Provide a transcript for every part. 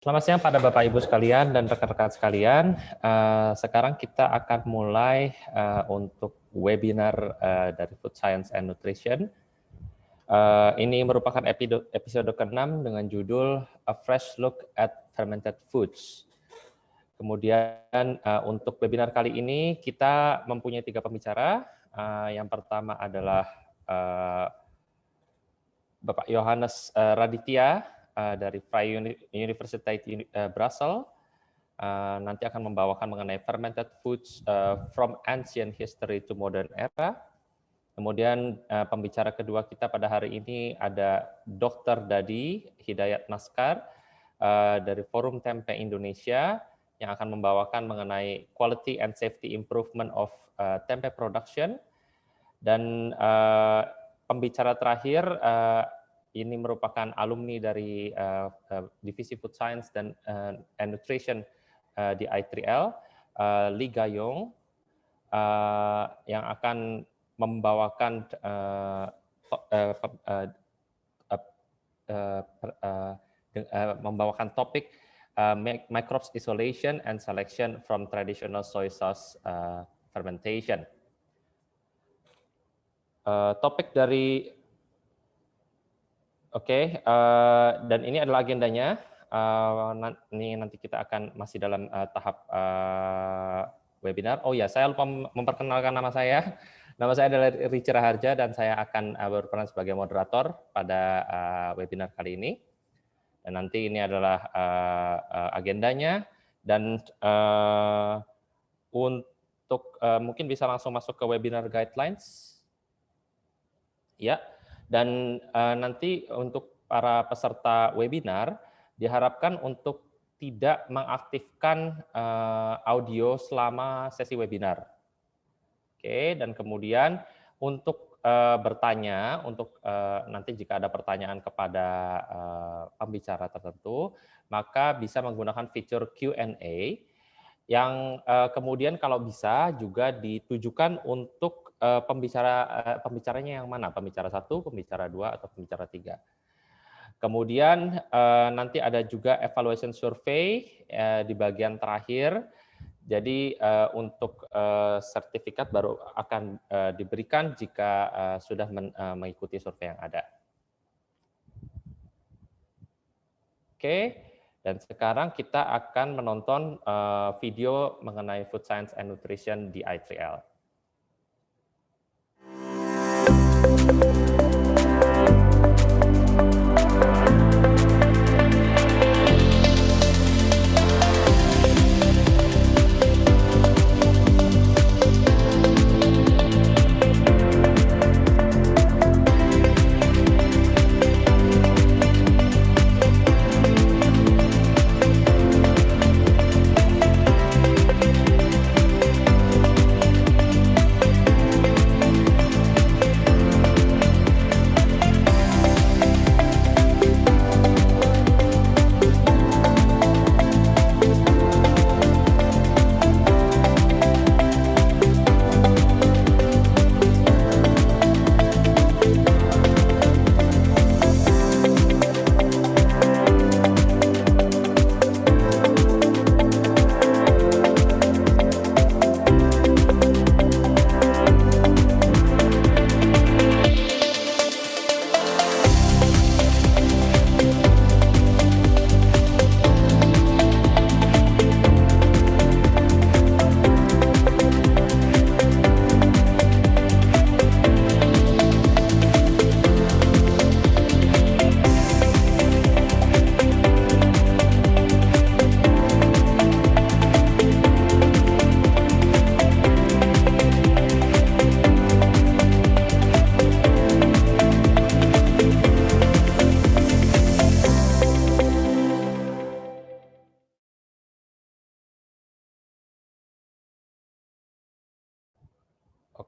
Selamat siang pada Bapak Ibu sekalian dan rekan-rekan sekalian. Sekarang kita akan mulai untuk webinar dari Food Science and Nutrition. Ini merupakan episode ke-6 dengan judul A Fresh Look at Fermented Foods. Kemudian untuk webinar kali ini kita mempunyai 3 pembicara. Yang pertama adalah Bapak Johannes Raditya dari Vrije Universiteit Brussels. Nanti akan membawakan mengenai fermented foods from ancient history to modern era. Kemudian pembicara kedua kita pada hari ini ada Dr. Dadi Hidayat Naskar dari Forum Tempe Indonesia yang akan membawakan mengenai quality and safety improvement of tempe production. Dan pembicara terakhir ini merupakan alumni dari Divisi Food Science dan Nutrition di I3L, Lee Gayong, yang akan membawakan topik microbes isolation and selection from traditional soy sauce fermentation. Topik dari dan ini adalah agendanya. Ini nanti kita akan masih dalam tahap webinar. Oh ya, saya lupa memperkenalkan nama saya. Nama saya adalah Richard Raharja dan saya akan berperan sebagai moderator pada webinar kali ini. Dan nanti ini adalah agendanya. Dan untuk mungkin bisa langsung masuk ke webinar guidelines. Ya. Dan nanti untuk para peserta webinar diharapkan untuk tidak mengaktifkan audio selama sesi webinar. Oke, dan kemudian untuk bertanya, untuk nanti jika ada pertanyaan kepada pembicara tertentu, maka bisa menggunakan fitur Q&A yang kemudian kalau bisa juga ditujukan untuk pembicaranya yang mana, pembicara 1, pembicara 2, atau pembicara 3. Kemudian nanti ada juga evaluation survey di bagian terakhir. Jadi untuk sertifikat baru akan diberikan jika sudah mengikuti survei yang ada. Oke. Dan sekarang kita akan menonton video mengenai Food Science and Nutrition di I3L.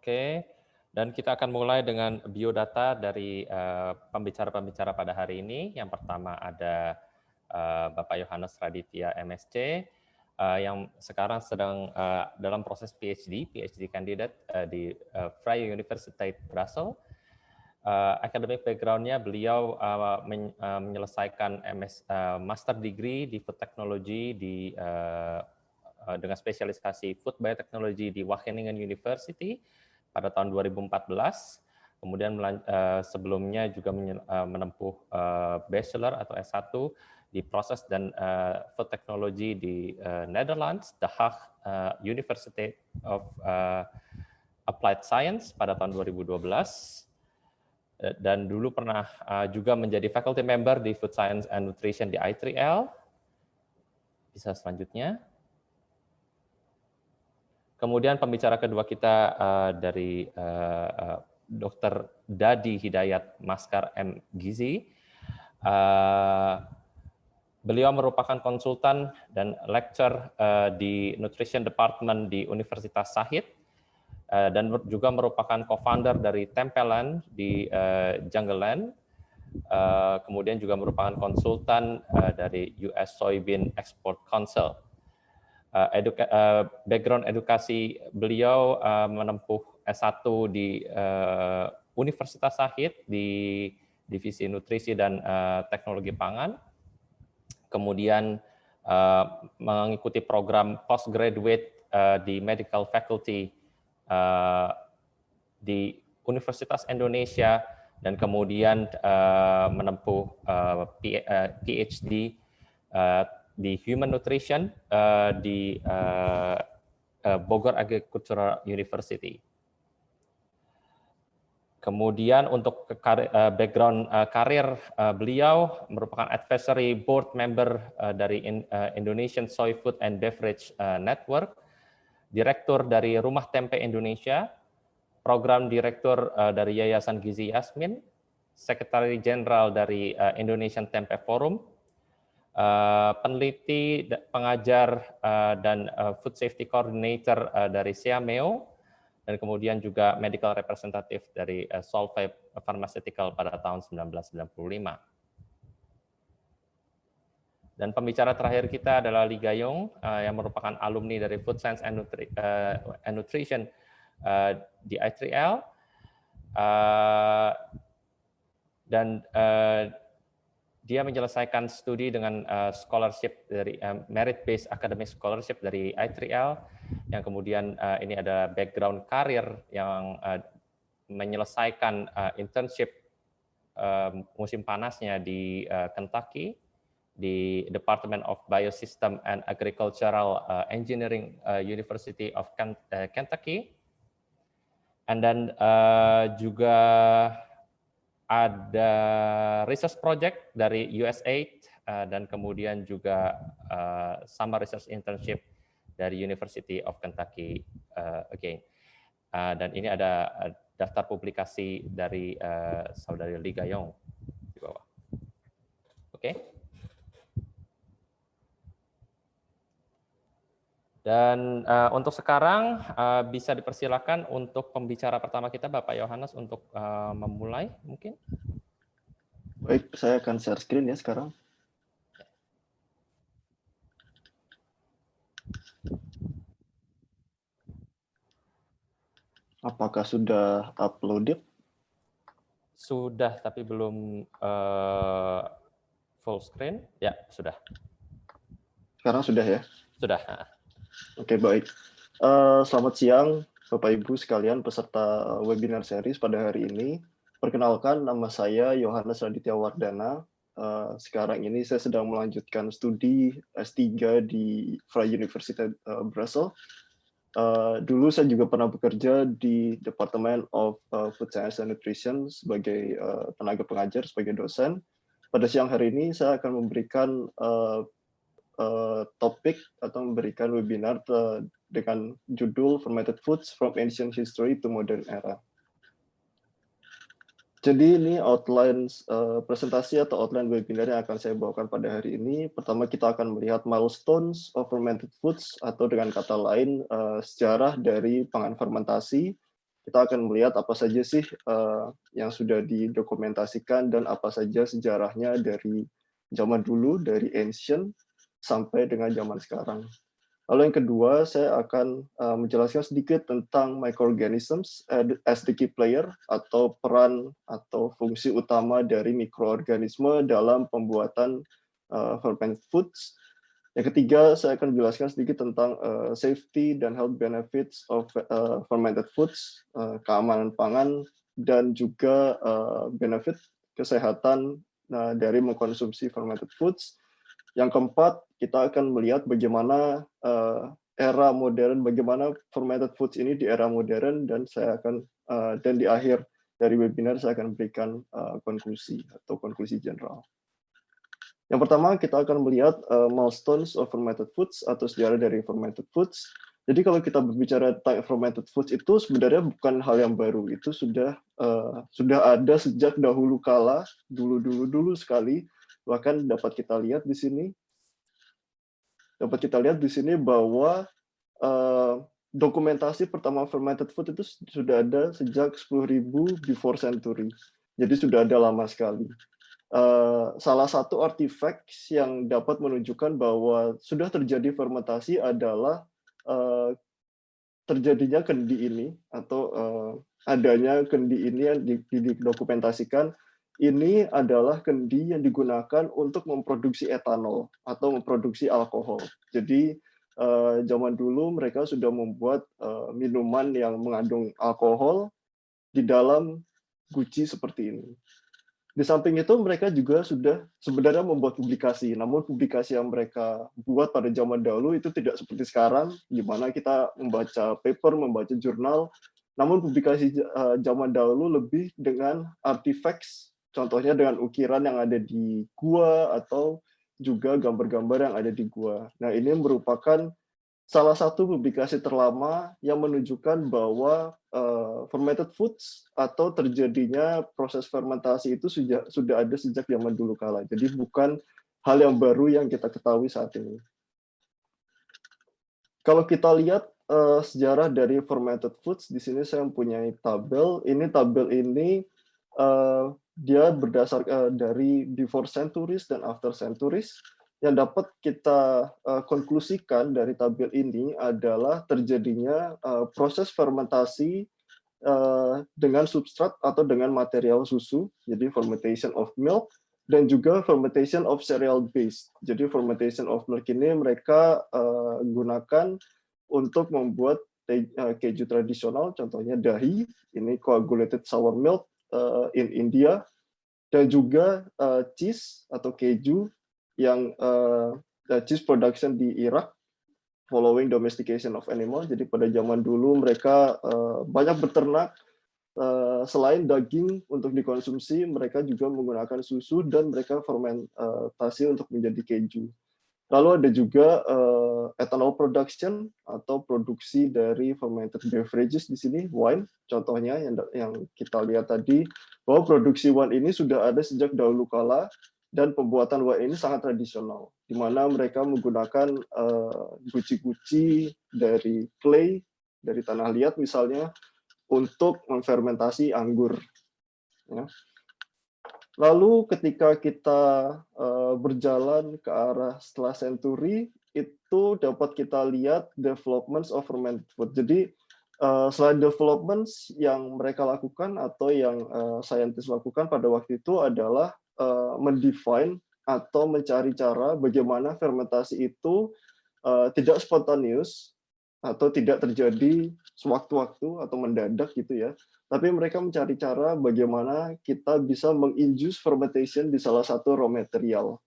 Oke, dan kita akan mulai dengan biodata dari pembicara-pembicara pada hari ini. Yang pertama ada Bapak Johannes Raditya, MSc, yang sekarang sedang dalam proses PhD candidate di Vrije Universiteit Brussels. Academic background-nya beliau menyelesaikan Master Degree di Food Technology dengan spesialisasi Food Biotechnology di Wageningen University pada tahun 2014. Kemudian sebelumnya juga menempuh Bachelor atau S1 di Proses dan Food Technology di Netherlands, The Hague University of Applied Science pada tahun 2012. Dan dulu pernah juga menjadi faculty member di Food Science and Nutrition di I3L. Bisa selanjutnya. Kemudian pembicara kedua kita dari Dr. Dadi Hidayat Maskar M. Gizi. Beliau merupakan konsultan dan lecturer di Nutrition Department di Universitas Shahid, dan juga merupakan co-founder dari Tempelan di Jungleland, kemudian juga merupakan konsultan dari US Soybean Export Council. Background edukasi beliau menempuh S1 di Universitas Shahid di Divisi Nutrisi dan Teknologi Pangan, kemudian mengikuti program postgraduate di Medical Faculty di Universitas Indonesia, dan kemudian menempuh PhD di Human Nutrition di Bogor Agricultural University. Kemudian untuk background karir beliau merupakan advisory board member dari Indonesian Soy Food and Beverage Network, direktur dari Rumah Tempe Indonesia, program direktur dari Yayasan Gizi Yasmin, sekretari jenderal dari Indonesian Tempe Forum, peneliti, pengajar, dan food safety coordinator dari Siameo, dan kemudian juga medical representative dari Solvay Pharmaceutical pada tahun 1995. Dan pembicara terakhir kita adalah Lee Gayong, yang merupakan alumni dari Food Science and Nutrition di I3L, dan dia menyelesaikan studi dengan scholarship dari merit-based academic scholarship dari I3L, yang kemudian ini ada background karir yang menyelesaikan internship musim panasnya di Kentucky, di Department of Biosystem and Agricultural Engineering University of Kentucky, and then juga ada research project dari USAID, dan kemudian juga summer research internship dari University of Kentucky again. Dan ini ada daftar publikasi dari saudari Lee Gayong di bawah. Oke. Dan untuk sekarang bisa dipersilakan untuk pembicara pertama kita, Bapak Yohanes, untuk memulai mungkin. Baik, saya akan share screen ya sekarang. Apakah sudah uploaded? Sudah, tapi belum full screen. Ya, sudah. Sekarang sudah ya? Sudah. Oke, baik. Selamat siang, Bapak Ibu sekalian peserta webinar series pada hari ini. Perkenalkan, nama saya Yohanes Raditya Wardana. Sekarang ini saya sedang melanjutkan studi S3 di Vrije Universiteit Brussels. Dulu saya juga pernah bekerja di Department of Food Science and Nutrition sebagai tenaga pengajar, sebagai dosen. Pada siang hari ini saya akan memberikan topik atau memberikan webinar dengan judul Fermented Foods from Ancient History to Modern Era. Jadi ini outline presentasi atau outline webinar yang akan saya bawakan pada hari ini. Pertama kita akan melihat milestones of fermented foods, atau dengan kata lain sejarah dari pangan fermentasi. Kita akan melihat apa saja sih yang sudah didokumentasikan dan apa saja sejarahnya dari zaman dulu, dari ancient sampai dengan zaman sekarang. Lalu yang kedua, saya akan menjelaskan sedikit tentang microorganisms as the key player, atau peran atau fungsi utama dari mikroorganisme dalam pembuatan fermented foods. Yang ketiga, saya akan menjelaskan sedikit tentang safety dan health benefits of fermented foods, keamanan pangan, dan juga benefit kesehatan dari mengkonsumsi fermented foods. Yang keempat, kita akan melihat bagaimana era modern, bagaimana fermented foods ini di era modern, dan saya akan dan di akhir dari webinar saya akan berikan konklusi atau konklusi general. Yang pertama, kita akan melihat milestones of fermented foods atau sejarah dari fermented foods. Jadi kalau kita berbicara tentang fermented foods itu sebenarnya bukan hal yang baru, itu sudah ada sejak dahulu kala, dulu sekali. Bahkan dapat kita lihat di sini bahwa dokumentasi pertama fermented food itu sudah ada sejak 10.000 before century. Jadi sudah ada lama sekali. Salah satu artifact yang dapat menunjukkan bahwa sudah terjadi fermentasi adalah terjadinya kendi ini, atau adanya kendi ini yang didokumentasikan. Ini adalah kendi yang digunakan untuk memproduksi etanol atau memproduksi alkohol. Jadi zaman dulu mereka sudah membuat minuman yang mengandung alkohol di dalam guci seperti ini. Di samping itu mereka juga sudah sebenarnya membuat publikasi, namun publikasi yang mereka buat pada zaman dahulu itu tidak seperti sekarang, di mana kita membaca paper, membaca jurnal, namun publikasi zaman dahulu lebih dengan artifacts, contohnya dengan ukiran yang ada di gua atau juga gambar-gambar yang ada di gua. Nah, ini merupakan salah satu publikasi terlama yang menunjukkan bahwa fermented foods atau terjadinya proses fermentasi itu sudah ada sejak zaman dulu kala. Jadi bukan hal yang baru yang kita ketahui saat ini. Kalau kita lihat sejarah dari fermented foods, di sini saya mempunyai tabel. Tabel ini dia berdasarkan dari before centuries dan after centuries. Yang dapat kita konklusikan dari tabel ini adalah terjadinya proses fermentasi dengan substrat atau dengan material susu, jadi fermentation of milk, dan juga fermentation of cereal base. Jadi fermentation of milk ini mereka gunakan untuk membuat keju tradisional, contohnya dahi, ini coagulated sour milk in India, dan juga cheese atau keju yang cheese production di Irak following domestication of animal. Jadi pada zaman dulu mereka banyak beternak, selain daging untuk dikonsumsi, mereka juga menggunakan susu dan mereka fermentasi untuk menjadi keju. Lalu ada juga ethanol production atau produksi dari fermented beverages di sini, wine contohnya yang kita lihat tadi, bahwa produksi wine ini sudah ada sejak dahulu kala. Dan pembuatan wine ini sangat tradisional, di mana mereka menggunakan guci-guci dari clay, dari tanah liat misalnya, untuk memfermentasi anggur. Ya. Lalu ketika kita berjalan ke arah setelah century, itu dapat kita lihat developments of fermented food. Jadi selain developments yang mereka lakukan atau yang scientist lakukan pada waktu itu adalah mendefine atau mencari cara bagaimana fermentasi itu tidak spontaneous atau tidak terjadi sewaktu-waktu atau mendadak gitu ya. Tapi mereka mencari cara bagaimana kita bisa menginduce fermentation di salah satu raw material.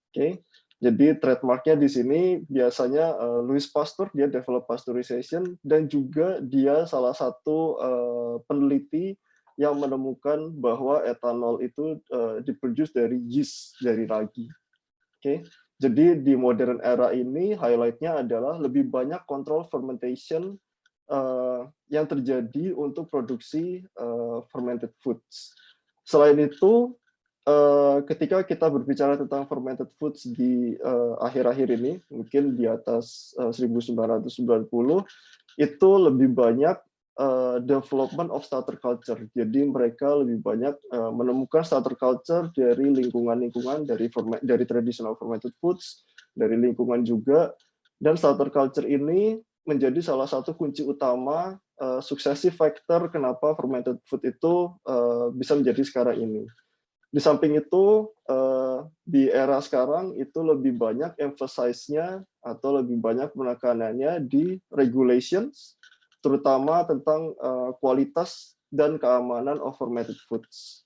Oke. Jadi trademarknya di sini biasanya Louis Pasteur, dia develop pasteurization, dan juga dia salah satu peneliti yang menemukan bahwa etanol itu diproduce dari yeast, dari ragi. Oke. Jadi di modern era ini highlight-nya adalah lebih banyak kontrol fermentation yang terjadi untuk produksi fermented foods. Selain itu, ketika kita berbicara tentang fermented foods di akhir-akhir ini, mungkin di atas 1990, itu lebih banyak development of starter culture. Jadi mereka lebih banyak menemukan starter culture dari lingkungan-lingkungan, dari traditional fermented foods, dari lingkungan juga, Dan starter culture ini menjadi salah satu kunci utama suksesi faktor kenapa fermented food itu bisa menjadi sekarang ini. Di samping itu, di era sekarang itu lebih banyak emphasize-nya atau lebih banyak penekanannya di regulations, terutama tentang kualitas dan keamanan of fermented foods.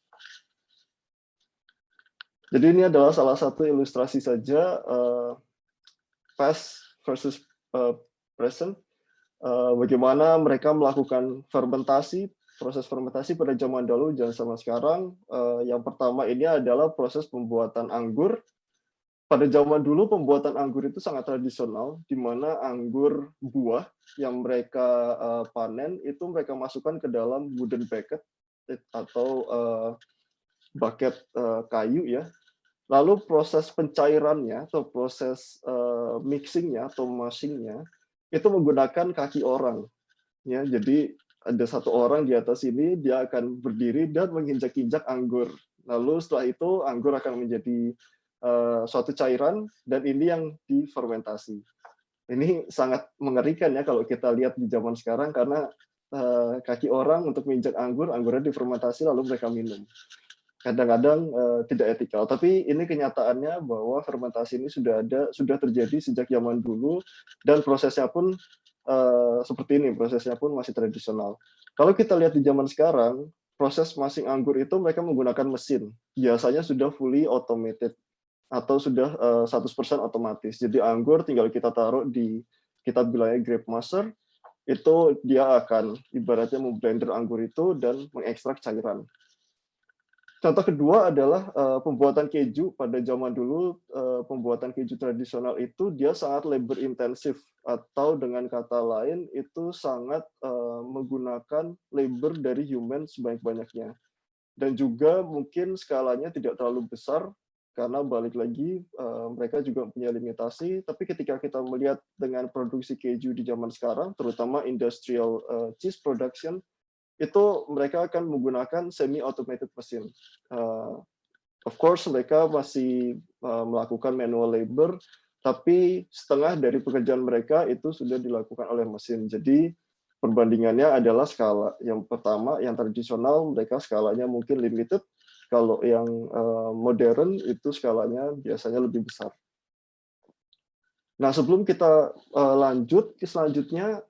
Jadi ini adalah salah satu ilustrasi saja past versus present, bagaimana mereka melakukan fermentasi, proses fermentasi pada zaman dahulu dan sama sekarang. Yang pertama ini adalah proses pembuatan anggur. Pada zaman dulu pembuatan anggur itu sangat tradisional, di mana anggur buah yang mereka panen itu mereka masukkan ke dalam wooden bucket atau bucket kayu ya. Lalu proses pencairannya atau proses mixingnya atau mashingnya itu menggunakan kaki orang. Ya, jadi ada satu orang di atas ini, dia akan berdiri dan menginjak-injak anggur. Lalu setelah itu anggur akan menjadi suatu cairan dan ini yang difermentasi. Ini sangat mengerikan ya kalau kita lihat di zaman sekarang karena kaki orang untuk menginjak anggur, anggurnya difermentasi lalu mereka minum. Kadang-kadang tidak etikal, tapi ini kenyataannya bahwa fermentasi ini sudah terjadi sejak zaman dulu dan prosesnya pun seperti ini, prosesnya pun masih tradisional. Kalau kita lihat di zaman sekarang, proses mashing anggur itu mereka menggunakan mesin, biasanya sudah fully automated atau sudah 100% otomatis. Jadi anggur tinggal kita taruh di kita bilangnya grape master, itu dia akan ibaratnya memblender anggur itu dan mengekstrak cairan. Contoh kedua adalah pembuatan keju. Pada zaman dulu, pembuatan keju tradisional itu dia sangat labor intensif, atau dengan kata lain itu sangat menggunakan labor dari human sebanyak-banyaknya. Dan juga mungkin skalanya tidak terlalu besar, karena balik lagi mereka juga punya limitasi. Tapi ketika kita melihat dengan produksi keju di zaman sekarang, terutama industrial cheese production, itu mereka akan menggunakan semi-automated mesin. Of course, mereka masih melakukan manual labor, tapi setengah dari pekerjaan mereka itu sudah dilakukan oleh mesin. Jadi perbandingannya adalah skala. Yang pertama, yang tradisional, mereka skalanya mungkin limited. Kalau yang modern, itu skalanya biasanya lebih besar. Nah, sebelum kita lanjut ke selanjutnya,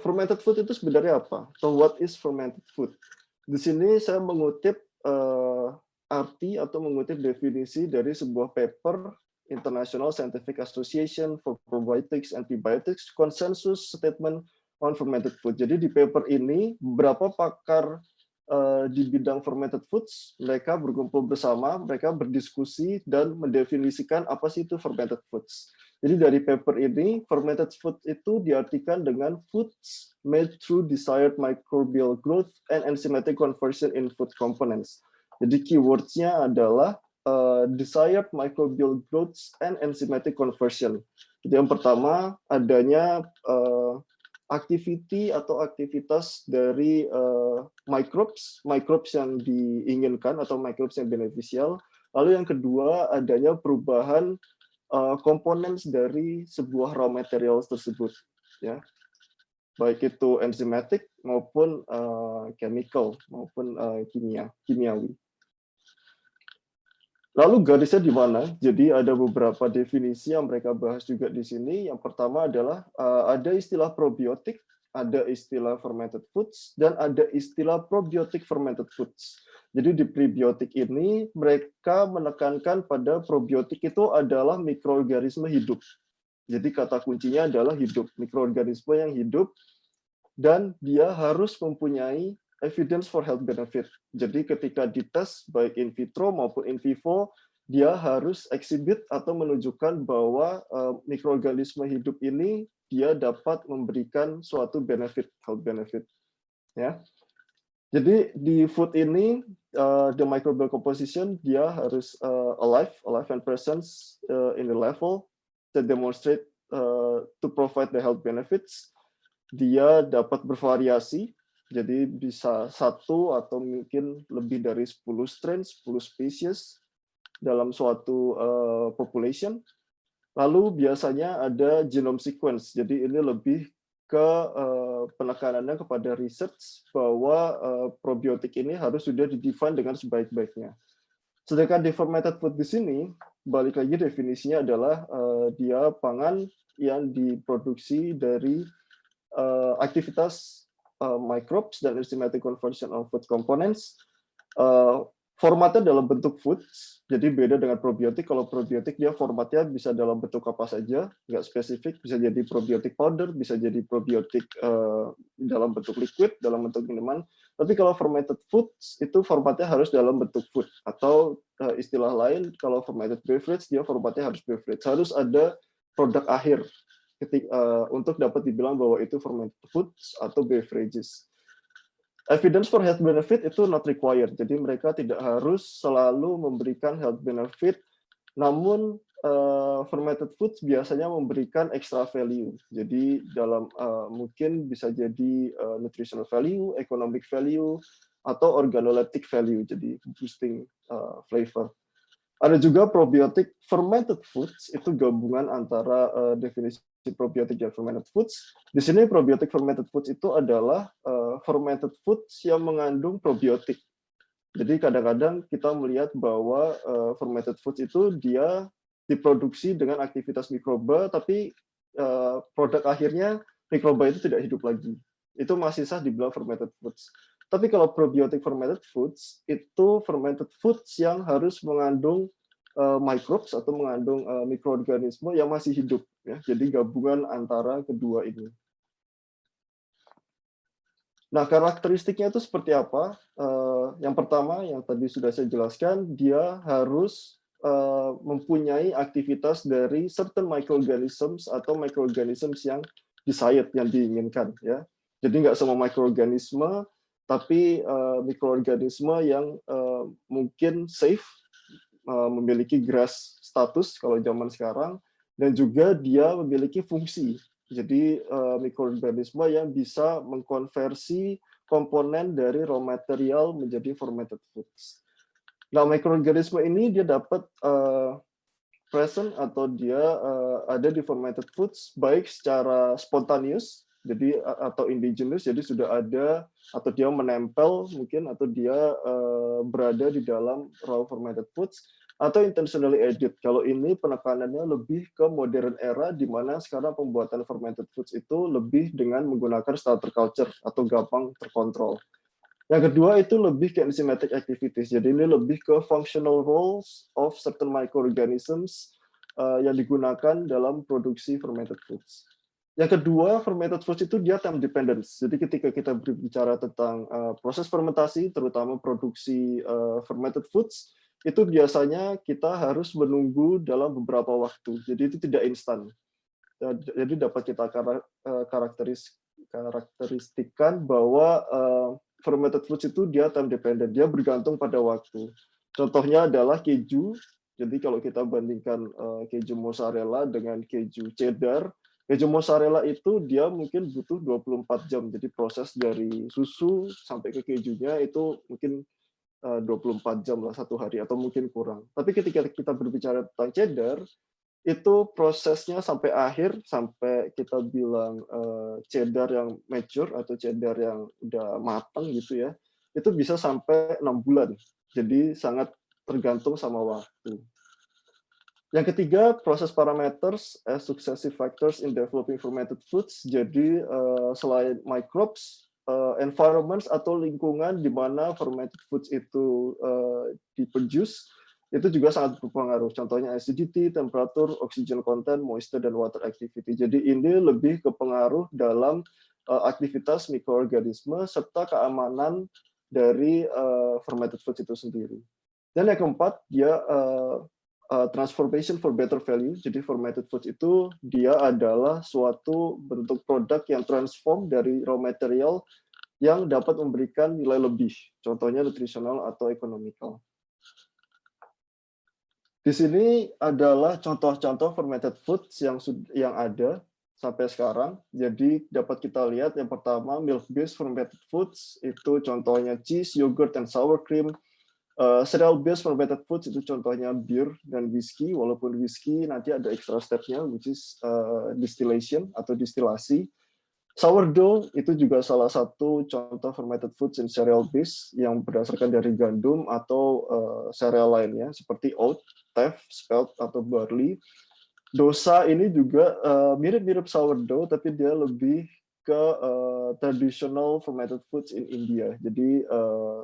fermented food itu sebenarnya apa? So what is fermented food? Di sini saya mengutip arti atau mengutip definisi dari sebuah paper International Scientific Association for Probiotics and Prebiotics Consensus Statement on Fermented Food. Jadi di paper ini beberapa pakar di bidang fermented foods mereka berkumpul bersama, mereka berdiskusi dan mendefinisikan apa sih itu fermented foods. Jadi dari paper ini, fermented food itu diartikan dengan foods made through desired microbial growth and enzymatic conversion in food components. Jadi keywords-nya adalah desired microbial growth and enzymatic conversion. Jadi yang pertama adanya activity atau aktivitas dari microbes yang diinginkan atau microbes yang beneficial. Lalu yang kedua adanya perubahan komponen dari sebuah raw materials tersebut, ya, baik itu enzymatic maupun chemical maupun kimiawi. Lalu garisnya di mana? Jadi ada beberapa definisi yang mereka bahas juga di sini. Yang pertama adalah ada istilah probiotik, ada istilah fermented foods, dan ada istilah probiotic fermented foods. Jadi di prebiotik ini mereka menekankan pada probiotik itu adalah mikroorganisme hidup. Jadi kata kuncinya adalah hidup, mikroorganisme yang hidup, dan dia harus mempunyai evidence for health benefit. Jadi ketika dites baik in vitro maupun in vivo, dia harus exhibit atau menunjukkan bahwa mikroorganisme hidup ini dia dapat memberikan suatu benefit, health benefit. Ya. Jadi di food ini the microbial composition dia harus alive and presence in the level that demonstrate to provide the health benefits. Dia dapat bervariasi, jadi bisa satu atau mungkin lebih dari 10 strain, 10 species dalam suatu population. Lalu biasanya ada genome sequence. Jadi ini lebih ke penekanannya kepada research bahwa probiotik ini harus sudah didefine dengan sebaik-baiknya. Sedangkan deformated food di sini, balik lagi definisinya adalah dia pangan yang diproduksi dari aktivitas microbes dan enzymatic conversion of food components. Formatnya dalam bentuk foods, jadi beda dengan probiotik. Kalau probiotik dia formatnya bisa dalam bentuk apa saja, nggak spesifik, bisa jadi probiotik powder, bisa jadi probiotik dalam bentuk liquid, dalam bentuk minuman. Tapi kalau fermented foods itu formatnya harus dalam bentuk food, atau istilah lain kalau fermented beverage dia formatnya harus beverage, harus ada produk akhir untuk dapat dibilang bahwa itu fermented foods atau beverages. Evidence for health benefit itu not required, jadi mereka tidak harus selalu memberikan health benefit, namun fermented foods biasanya memberikan extra value. Jadi dalam mungkin bisa jadi nutritional value, economic value, atau organoleptic value, jadi boosting flavor. Ada juga probiotik fermented foods, itu gabungan antara definisi probiotik dan fermented foods. Di sini probiotik fermented foods itu adalah fermented foods yang mengandung probiotik. Jadi kadang-kadang kita melihat bahwa fermented foods itu dia diproduksi dengan aktivitas mikroba, tapi produk akhirnya mikroba itu tidak hidup lagi. Itu masih sah dibilang fermented foods. Tapi kalau probiotik fermented foods, itu fermented foods yang harus mengandung microbes atau mengandung mikroorganisme yang masih hidup. Ya. Jadi gabungan antara kedua ini. Nah, karakteristiknya itu seperti apa? Yang pertama, yang tadi sudah saya jelaskan, dia harus mempunyai aktivitas dari certain microorganisms atau microorganisms yang desired, yang diinginkan. Ya. Jadi nggak semua mikroorganisme, tapi mikroorganisme yang mungkin safe, memiliki GRAS status kalau zaman sekarang, dan juga dia memiliki fungsi. Jadi mikroorganisme yang bisa mengkonversi komponen dari raw material menjadi fermented foods. Nah, mikroorganisme ini dia dapat present atau dia ada di fermented foods baik secara spontaneous, jadi atau indigenous, jadi sudah ada atau dia menempel mungkin atau dia berada di dalam raw fermented foods, atau intentionally added. Kalau ini penekanannya lebih ke modern era di mana sekarang pembuatan fermented foods itu lebih dengan menggunakan starter culture atau gampang terkontrol. Yang kedua itu lebih ke enzymatic activities. Jadi ini lebih ke functional roles of certain microorganisms yang digunakan dalam produksi fermented foods. Yang kedua, fermented foods itu dia time dependence. Jadi ketika kita berbicara tentang proses fermentasi, terutama produksi fermented foods, itu biasanya kita harus menunggu dalam beberapa waktu. Jadi itu tidak instan. Jadi dapat kita karakteristikan bahwa fermented foods itu dia time dependent, dia bergantung pada waktu. Contohnya adalah keju. Jadi kalau kita bandingkan keju mozzarella dengan keju cheddar, keju mozzarella itu dia mungkin butuh 24 jam. Jadi proses dari susu sampai ke kejunya itu mungkin 24 jam lah, 1 hari atau mungkin kurang. Tapi ketika kita berbicara tentang cheddar, itu prosesnya sampai akhir, sampai kita bilang cheddar yang mature atau cheddar yang udah matang gitu ya, itu bisa sampai 6 bulan. Jadi sangat tergantung sama waktu. Yang ketiga, proses parameters as successive factors in developing fermented foods. Jadi selain microbes, environments atau lingkungan di mana fermented foods itu diproduce, itu juga sangat berpengaruh. Contohnya acidity, temperatur, oxygen content, moisture, dan water activity. Jadi ini lebih ke pengaruh dalam aktivitas mikroorganisme serta keamanan dari fermented foods itu sendiri. Dan yang keempat, dia transformation for better value. Jadi fermented foods itu dia adalah suatu bentuk produk yang transform dari raw material yang dapat memberikan nilai lebih. Contohnya nutritional atau economical. Di sini adalah contoh-contoh fermented foods yang ada sampai sekarang. Jadi dapat kita lihat yang pertama milk-based fermented foods, itu contohnya cheese, yogurt, dan sour cream. Cereal based fermented foods itu contohnya beer dan whiskey, walaupun whiskey nanti ada extra step-nya, which is distillation atau distilasi. Sourdough itu juga salah satu contoh fermented foods and cereal base yang berdasarkan dari gandum atau sereal lainnya seperti oat, teff, spelt atau barley. Dosa ini juga mirip-mirip sourdough tapi dia lebih ke traditional fermented foods in India. Jadi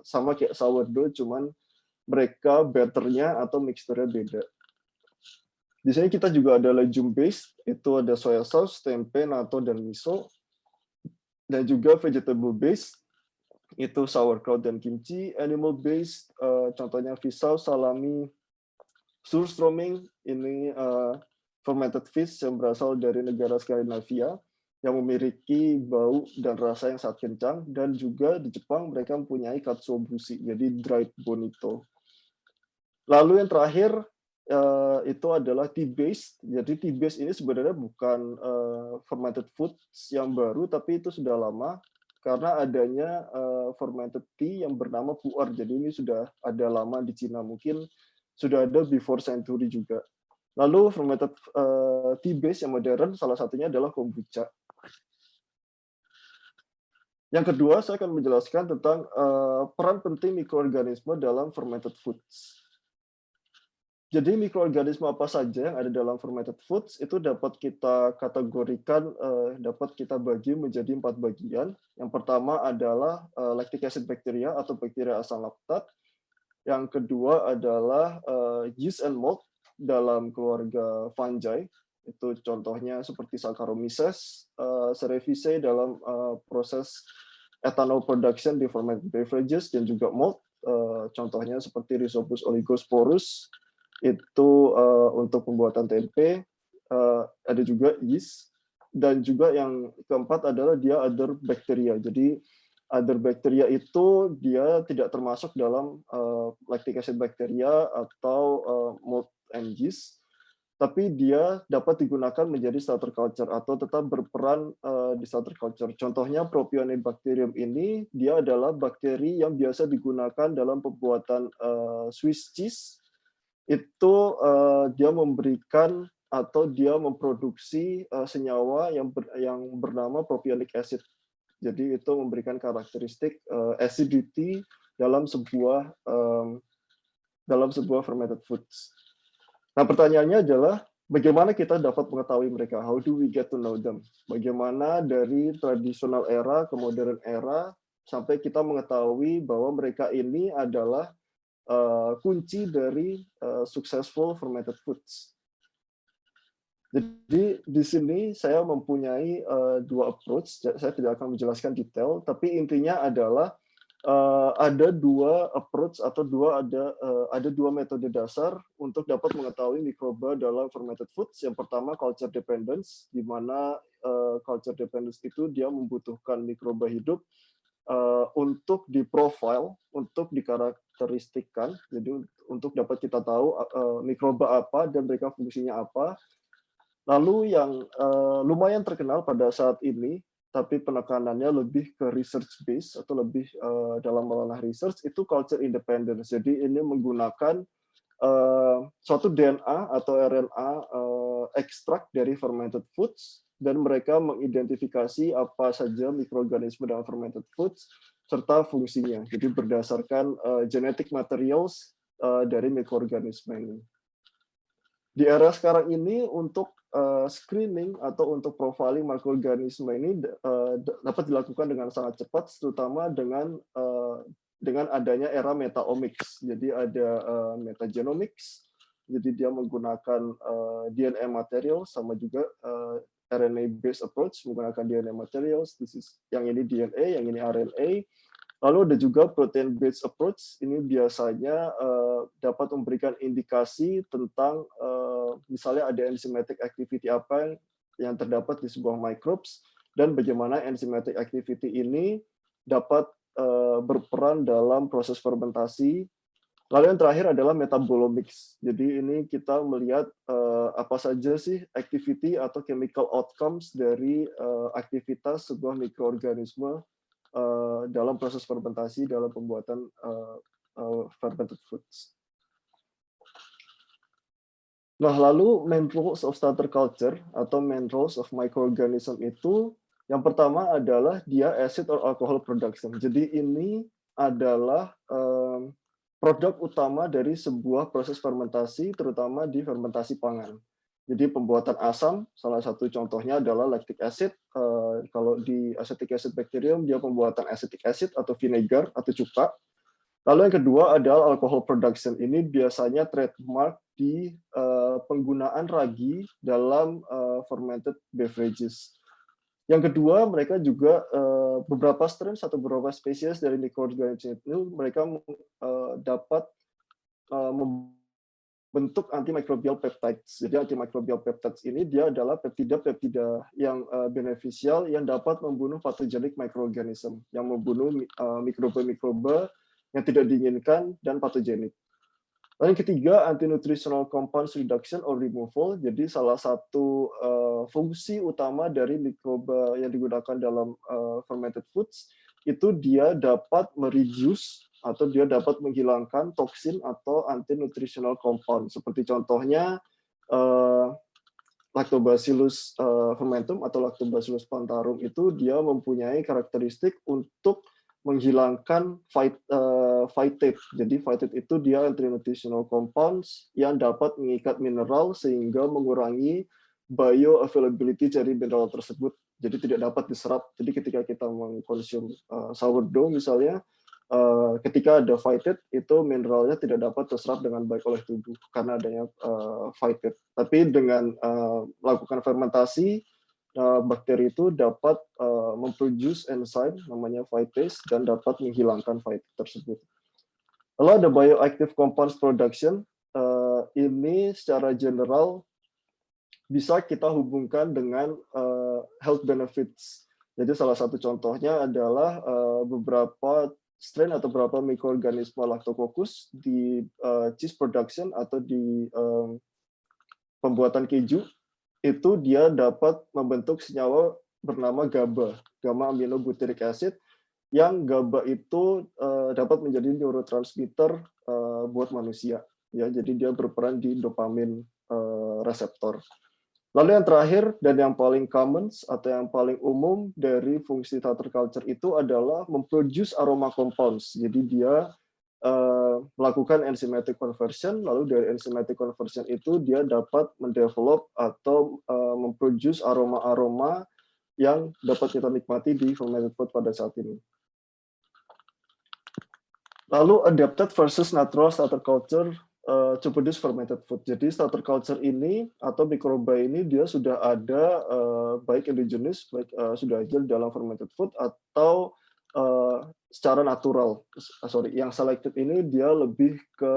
sama kayak sourdough cuman mereka batternya atau mixturnya beda. Di sini kita juga ada legume based, itu ada soya sauce, tempe, natto, dan miso. Dan juga vegetable based, itu sauerkraut dan kimchi. Animal based, contohnya fish sauce, salami, surströmming, ini fermented fish yang berasal dari negara Skandinavia yang memiliki bau dan rasa yang sangat kencang, dan juga di Jepang mereka mempunyai katsuobushi, jadi dried bonito. Lalu yang terakhir itu adalah tea based. Jadi tea based ini sebenarnya bukan fermented foods yang baru, tapi itu sudah lama karena adanya fermented tea yang bernama pu'er. Jadi ini sudah ada lama di Cina, mungkin sudah ada before century juga. Lalu fermented tea based yang modern salah satunya adalah kombucha. Yang kedua, saya akan menjelaskan tentang peran penting mikroorganisme dalam fermented foods. Jadi mikroorganisme apa saja yang ada dalam fermented foods itu dapat kita kategorikan, dapat kita bagi menjadi 4 bagian. Yang pertama adalah lactic acid bacteria atau bakteri asam laktat. Yang kedua adalah yeast and mold dalam keluarga fungi. Itu contohnya seperti Saccharomyces cerevisiae dalam proses ethanol production di fermented beverages, dan juga mold. Contohnya seperti Rhizopus oligosporus itu untuk pembuatan tempe. Ada juga yeast, dan juga yang keempat adalah dia other bacteria. Jadi other bacteria itu dia tidak termasuk dalam lactic acid bacteria atau mold and yeast, tapi dia dapat digunakan menjadi starter culture atau tetap berperan di starter culture. Contohnya Propionibacterium ini, dia adalah bakteri yang biasa digunakan dalam pembuatan Swiss cheese. Itu dia memberikan atau dia memproduksi senyawa yang bernama propionic acid. Jadi itu memberikan karakteristik acidity dalam sebuah fermented foods. Nah, pertanyaannya adalah bagaimana kita dapat mengetahui mereka? How do we get to know them? Bagaimana dari tradisional era ke modern era sampai kita mengetahui bahwa mereka ini adalah kunci dari successful fermented foods. Jadi di sini saya mempunyai 2 approach. Saya tidak akan menjelaskan detail, tapi intinya adalah ada 2 approach atau ada 2 metode dasar untuk dapat mengetahui mikroba dalam fermented foods. Yang pertama culture dependence, di mana culture dependence itu dia membutuhkan mikroba hidup untuk diprofile, untuk dikarakteristikan, jadi untuk dapat kita tahu mikroba apa dan mereka fungsinya apa. Lalu yang lumayan terkenal pada saat ini, tapi penekanannya lebih ke research base atau lebih dalam ranah research, itu culture independence. Jadi ini menggunakan suatu DNA atau RNA ekstrak dari fermented foods, dan mereka mengidentifikasi apa saja mikroorganisme dalam fermented foods serta fungsinya. Jadi berdasarkan genetic materials dari mikroorganisme ini. Di era sekarang ini untuk screening atau untuk profiling mikroorganisme ini dapat dilakukan dengan sangat cepat, terutama dengan adanya era metaomics. Jadi ada metagenomics, jadi dia menggunakan DNA material, sama juga RNA based approach menggunakan DNA materials. Yang ini DNA, yang ini RNA. Lalu ada juga protein based approach. Ini biasanya dapat memberikan indikasi tentang misalnya ada enzymatic activity apa yang terdapat di sebuah microbes, dan bagaimana enzymatic activity ini dapat berperan dalam proses fermentasi. Lalu yang terakhir adalah metabolomics. Jadi ini kita melihat apa saja sih activity atau chemical outcomes dari aktivitas sebuah mikroorganisme dalam proses fermentasi, dalam pembuatan fermented foods. Nah, lalu main roles of starter culture atau main roles of microorganism itu yang pertama adalah dia acid or alcohol production. Jadi ini adalah produk utama dari sebuah proses fermentasi, terutama di fermentasi pangan. Jadi pembuatan asam, salah satu contohnya adalah lactic acid. Kalau di acetic acid bacterium, dia pembuatan acetic acid atau vinegar atau cuka. Lalu yang kedua adalah alcohol production. Ini biasanya trademark di penggunaan ragi dalam fermented beverages. Yang kedua, mereka juga beberapa strain atau beberapa spesies dari microorganism itu mereka dapat membentuk antimicrobial peptides. Jadi antimicrobial peptides ini dia adalah peptida-peptida yang beneficial yang dapat membunuh pathogenic microorganism, yang membunuh mikroba-mikroba yang tidak diinginkan dan patogenik. Lalu yang ketiga, anti-nutritional compounds reduction or removal. Jadi salah satu fungsi utama dari mikroba yang digunakan dalam fermented foods itu dia dapat mereduce atau dia dapat menghilangkan toksin atau anti-nutritional compound. Seperti contohnya Lactobacillus fermentum atau Lactobacillus plantarum itu dia mempunyai karakteristik untuk menghilangkan phytate. Jadi phytate itu dia anti-nutritional compounds yang dapat mengikat mineral sehingga mengurangi bioavailability dari mineral tersebut. Jadi tidak dapat diserap. Jadi ketika kita mengkonsumsi sourdough misalnya, ketika ada phytate itu mineralnya tidak dapat terserap dengan baik oleh tubuh karena adanya phytate. Tapi dengan melakukan fermentasi, bakteri itu dapat memproduce enzim namanya phytase dan dapat menghilangkan phytate tersebut. Lalu ada bioactive compounds production. Ini secara general bisa kita hubungkan dengan health benefits. Jadi salah satu contohnya adalah beberapa strain atau beberapa mikroorganisme Lactococcus di cheese production atau di pembuatan keju. Itu dia dapat membentuk senyawa bernama GABA, gamma aminobutyric acid, yang GABA itu dapat menjadi neurotransmitter buat manusia. Ya, jadi dia berperan di dopamin reseptor. Lalu yang terakhir dan yang paling common atau yang paling umum dari fungsi starter culture itu adalah memproduce aroma compounds. Jadi dia melakukan enzymatic conversion, lalu dari enzymatic conversion itu dia dapat mendevelop atau memproduce aroma-aroma yang dapat kita nikmati di fermented food pada saat ini. Lalu adapted versus natural starter culture to produce fermented food. Jadi starter culture ini atau mikroba ini dia sudah ada baik endogenous, baik sudah ada dalam fermented food atau secara natural. Yang selected ini dia lebih ke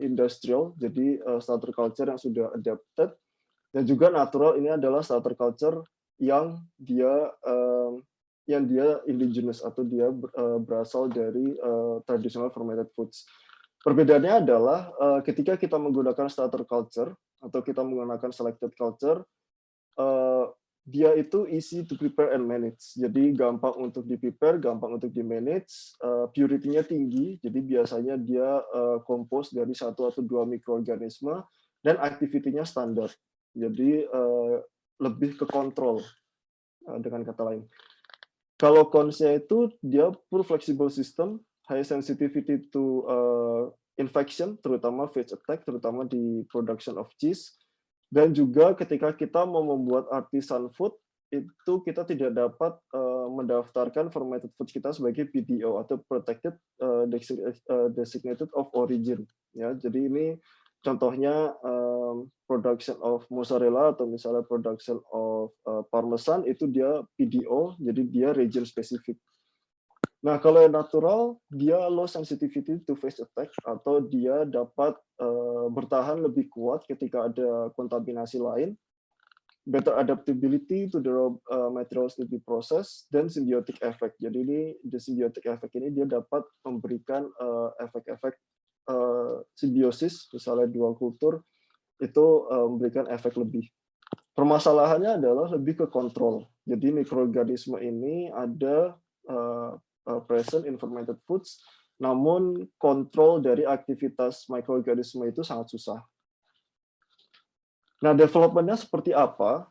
industrial, jadi starter culture yang sudah adapted, dan juga natural ini adalah starter culture yang dia indigenous atau dia berasal dari traditional fermented foods. Perbedaannya adalah ketika kita menggunakan starter culture atau kita menggunakan selected culture, dia itu easy to prepare and manage. Jadi gampang untuk di-prepare, gampang untuk di-manage, purity-nya tinggi, jadi biasanya dia compose dari 1 atau 2 mikroorganisme, dan activity-nya standar. Jadi lebih ke kontrol, dengan kata lain. Kalau cons-nya itu dia poor flexible system, high sensitivity to infection, terutama phage attack, terutama di production of cheese. Dan juga ketika kita mau membuat artisan food, itu kita tidak dapat mendaftarkan fermented food kita sebagai PDO atau Protected Designated of Origin. Ya, jadi ini contohnya production of mozzarella atau misalnya production of parmesan itu dia PDO, jadi dia region specific. Nah, kalau yang natural, dia low sensitivity to phage attack atau dia dapat bertahan lebih kuat ketika ada kontaminasi lain, better adaptability to the raw materials to be processed, dan symbiotic effect. Jadi ini the symbiotic effect ini dia dapat memberikan efek-efek simbiosis, misalnya dua kultur itu memberikan efek lebih. Permasalahannya adalah lebih ke kontrol. Jadi mikroorganisme ini ada present in fermented foods Namun kontrol dari aktivitas mikroorganisme itu sangat susah. Nah, development-nya seperti apa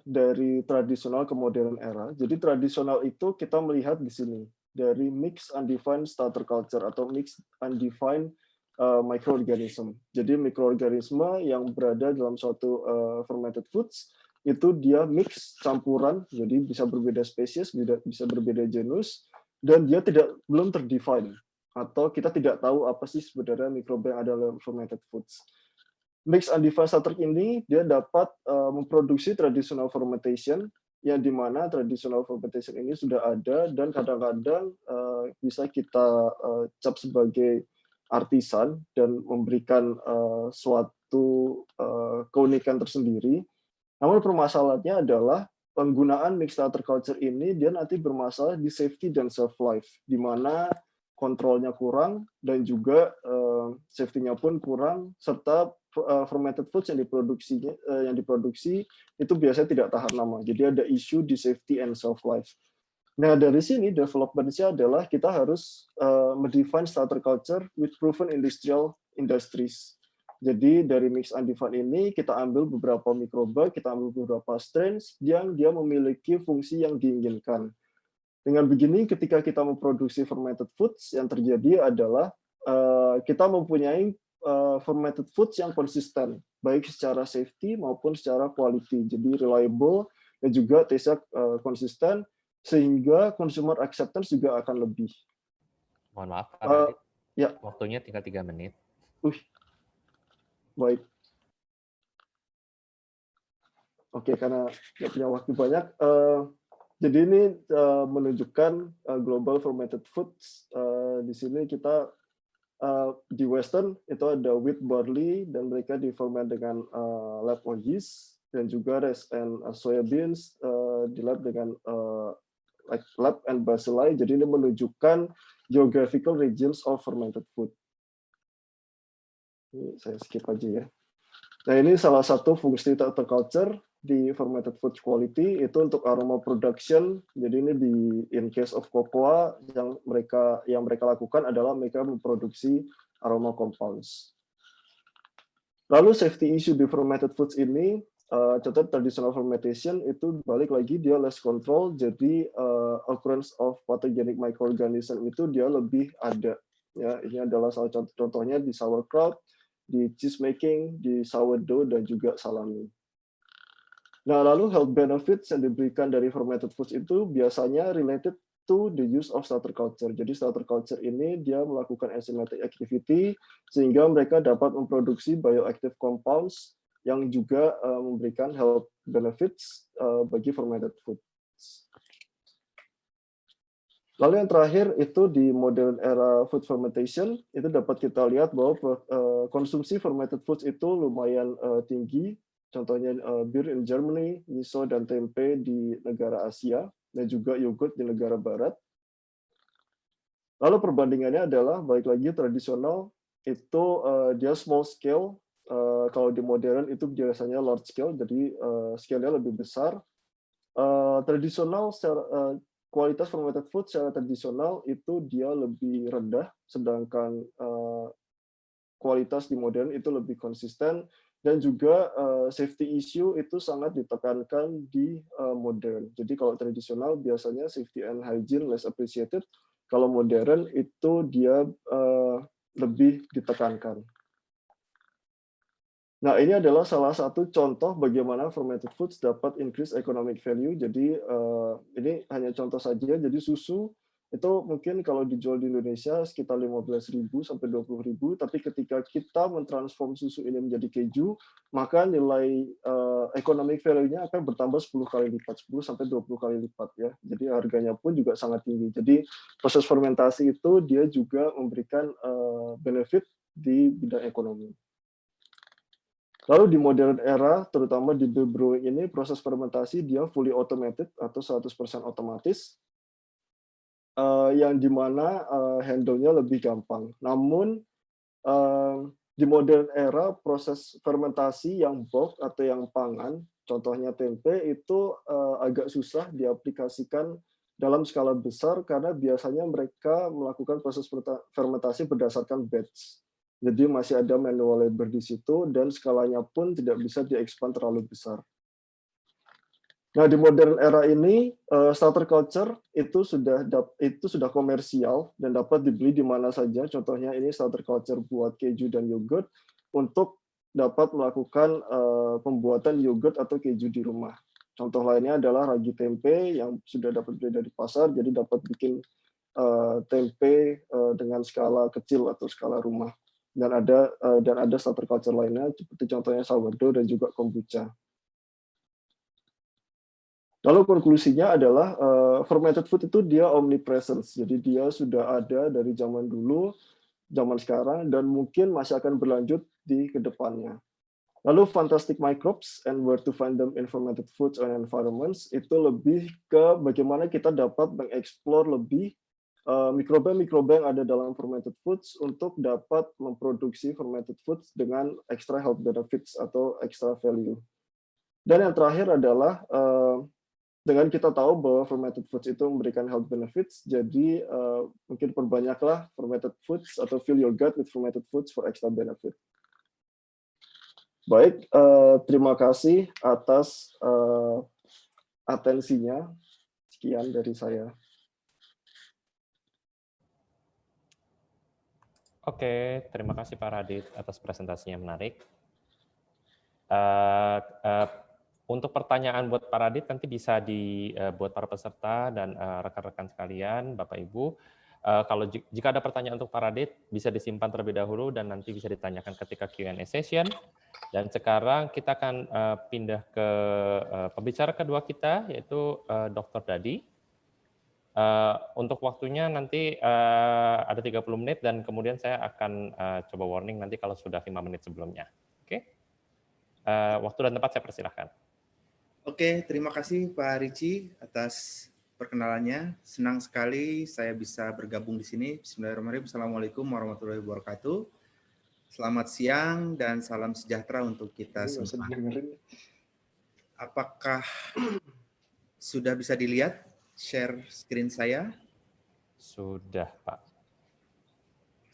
dari tradisional ke modern era? Jadi tradisional itu kita melihat di sini dari mixed undefined starter culture atau mixed undefined microorganism. Jadi mikroorganisme yang berada dalam suatu fermented foods itu dia mix campuran, jadi bisa berbeda spesies, bisa berbeda genus, dan dia belum terdefine atau kita tidak tahu apa sih sebenarnya mikroba yang ada dalam fermented foods. Mixed undefined starter ini dia dapat memproduksi traditional fermentation yang dimana traditional fermentation ini sudah ada dan kadang-kadang bisa kita cap sebagai artisan dan memberikan suatu keunikan tersendiri. Namun permasalahannya adalah penggunaan mixed starter culture ini dia nanti bermasalah di safety dan shelf life, di mana kontrolnya kurang dan juga safety-nya pun kurang, serta fermented foods yang diproduksi itu biasanya tidak tahan lama. Jadi ada isu di safety and shelf life. Nah, dari sini development-nya adalah kita harus mendefine starter culture with proven industrial industries. Jadi dari mix undefined ini kita ambil beberapa mikroba, kita ambil beberapa strains yang dia memiliki fungsi yang diinginkan. Dengan begini, ketika kita memproduksi fermented foods, yang terjadi adalah kita mempunyai fermented foods yang konsisten, baik secara safety maupun secara quality. Jadi reliable dan juga taste-nya konsisten, sehingga consumer acceptance juga akan lebih. Mohon maaf, Pak Radit. Ya. Waktunya tinggal 3 menit. Baik. Oke, karena nggak punya waktu banyak. Jadi ini menunjukkan global fermented foods. Di sini kita di Western itu ada wheat barley dan mereka diferment dengan lab on yeast, dan juga rice and soya beans di lab dengan lab and bacilli. Jadi ini menunjukkan geographical regions of fermented food. Ini saya skip aja ya. Nah, ini salah satu fungsi starter culture di fermented food quality itu untuk aroma production. Jadi ini in case of cocoa yang mereka lakukan adalah mereka memproduksi aroma compounds. Lalu safety issue di fermented foods ini, contoh traditional fermentation itu balik lagi dia less control, jadi occurrence of pathogenic microorganism itu dia lebih ada. Ya, ini adalah salah contohnya di sauerkraut, di cheese making, di sourdough, dan juga salami. Nah, lalu health benefits yang diberikan dari fermented foods itu biasanya related to the use of starter culture. Jadi starter culture ini dia melakukan enzymatic activity sehingga mereka dapat memproduksi bioactive compounds yang juga memberikan health benefits bagi fermented foods. Lalu yang terakhir itu di modern era food fermentation, itu dapat kita lihat bahwa konsumsi fermented foods itu lumayan tinggi. Contohnya beer in Germany, miso dan tempe di negara Asia, dan juga yogurt di negara Barat. Lalu perbandingannya adalah, balik lagi tradisional, itu dia small scale, kalau di modern itu biasanya large scale, jadi scale-nya lebih besar. Tradisional kualitas fermented food secara tradisional itu dia lebih rendah, sedangkan kualitas di modern itu lebih konsisten, dan juga safety issue itu sangat ditekankan di modern. Jadi kalau tradisional biasanya safety and hygiene less appreciated, kalau modern itu dia lebih ditekankan. Nah, ini adalah salah satu contoh bagaimana fermented foods dapat increase economic value. Jadi ini hanya contoh saja. Jadi susu itu mungkin kalau dijual di Indonesia sekitar 15.000 sampai 20.000, tapi ketika kita mentransform susu ini menjadi keju, maka nilai economic value-nya akan bertambah 10 kali lipat, 10 sampai 20 kali lipat ya. Jadi harganya pun juga sangat tinggi. Jadi proses fermentasi itu dia juga memberikan benefit di bidang ekonomi. Lalu di modern era, terutama di beer brewing ini, proses fermentasi dia fully automated atau 100% otomatis, yang dimana handle-nya lebih gampang. Namun di modern era, proses fermentasi yang bulk atau yang pangan, contohnya tempe, itu agak susah diaplikasikan dalam skala besar karena biasanya mereka melakukan proses fermentasi berdasarkan batch. Jadi masih ada manual labor di situ dan skalanya pun tidak bisa diekspand terlalu besar. Nah, di modern era ini starter culture itu sudah komersial dan dapat dibeli di mana saja. Contohnya ini starter culture buat keju dan yogurt untuk dapat melakukan pembuatan yogurt atau keju di rumah. Contoh lainnya adalah ragi tempe yang sudah dapat beli dari pasar, jadi dapat bikin tempe dengan skala kecil atau skala rumah. Dan ada starter culture lainnya seperti contohnya sourdough dan juga kombucha. Lalu konklusinya adalah fermented food itu dia omnipresence, jadi dia sudah ada dari zaman dulu, zaman sekarang, dan mungkin masih akan berlanjut di kedepannya. Lalu fantastic microbes and where to find them in fermented foods and environments itu lebih ke bagaimana kita dapat mengeksplor lebih mikroba-mikroba yang ada dalam fermented foods untuk dapat memproduksi fermented foods dengan extra health benefits atau extra value. Dan yang terakhir adalah dengan kita tahu bahwa fermented foods itu memberikan health benefits, jadi mungkin perbanyaklah fermented foods atau fill your gut with fermented foods for extra benefit. Baik, terima kasih atas atensinya. Sekian dari saya. Oke, terima kasih Pak Radit atas presentasinya menarik. Untuk pertanyaan buat Pak Radit nanti bisa buat para peserta dan rekan-rekan sekalian, Bapak Ibu. Kalau jika ada pertanyaan untuk Pak Radit, bisa disimpan terlebih dahulu dan nanti bisa ditanyakan ketika Q&A session. Dan sekarang kita akan pindah ke pembicara kedua kita, yaitu Dr. Dadi. Untuk waktunya nanti ada 30 menit dan kemudian saya akan coba warning nanti kalau sudah 5 menit sebelumnya. Oke? Waktu dan tempat saya persilahkan. Oke, terima kasih Pak Ricci atas perkenalannya. Senang sekali saya bisa bergabung di sini. Bismillahirrahmanirrahim. Assalamualaikum warahmatullahi wabarakatuh. Selamat siang dan salam sejahtera untuk kita semua. Apakah sudah bisa dilihat share screen saya? Sudah, Pak.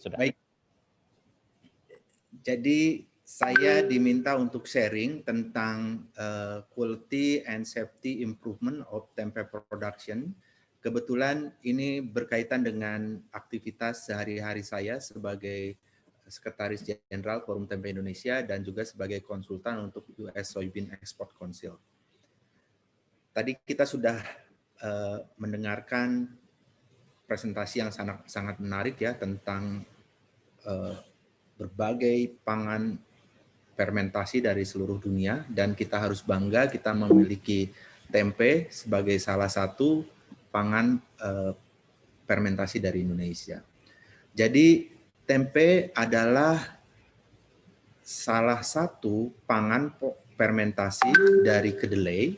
Sudah. Baik. Jadi saya diminta untuk sharing tentang quality and safety improvement of tempe production. Kebetulan ini berkaitan dengan aktivitas sehari-hari saya sebagai Sekretaris Jenderal Forum Tempe Indonesia dan juga sebagai konsultan untuk US Soybean Export Council. Tadi kita sudah mendengarkan presentasi yang sangat menarik ya tentang berbagai pangan fermentasi dari seluruh dunia, dan kita harus bangga kita memiliki tempe sebagai salah satu pangan fermentasi dari Indonesia. Jadi tempe adalah salah satu pangan fermentasi dari kedelai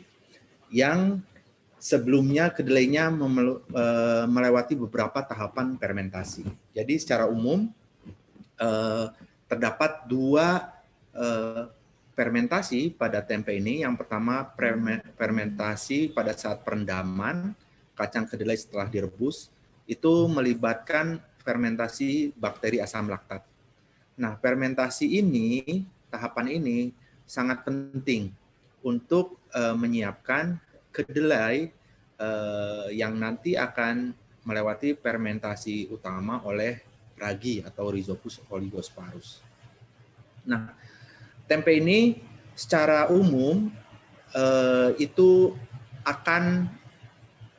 yang sebelumnya kedelainya melewati beberapa tahapan fermentasi. Jadi secara umum terdapat dua fermentasi pada tempe ini. Yang pertama fermentasi pada saat perendaman kacang kedelai setelah direbus, itu melibatkan fermentasi bakteri asam laktat. Nah, fermentasi ini, tahapan ini sangat penting untuk menyiapkan kedelai yang nanti akan melewati fermentasi utama oleh ragi atau Rhizopus oligosparus. Nah, tempe ini secara umum itu akan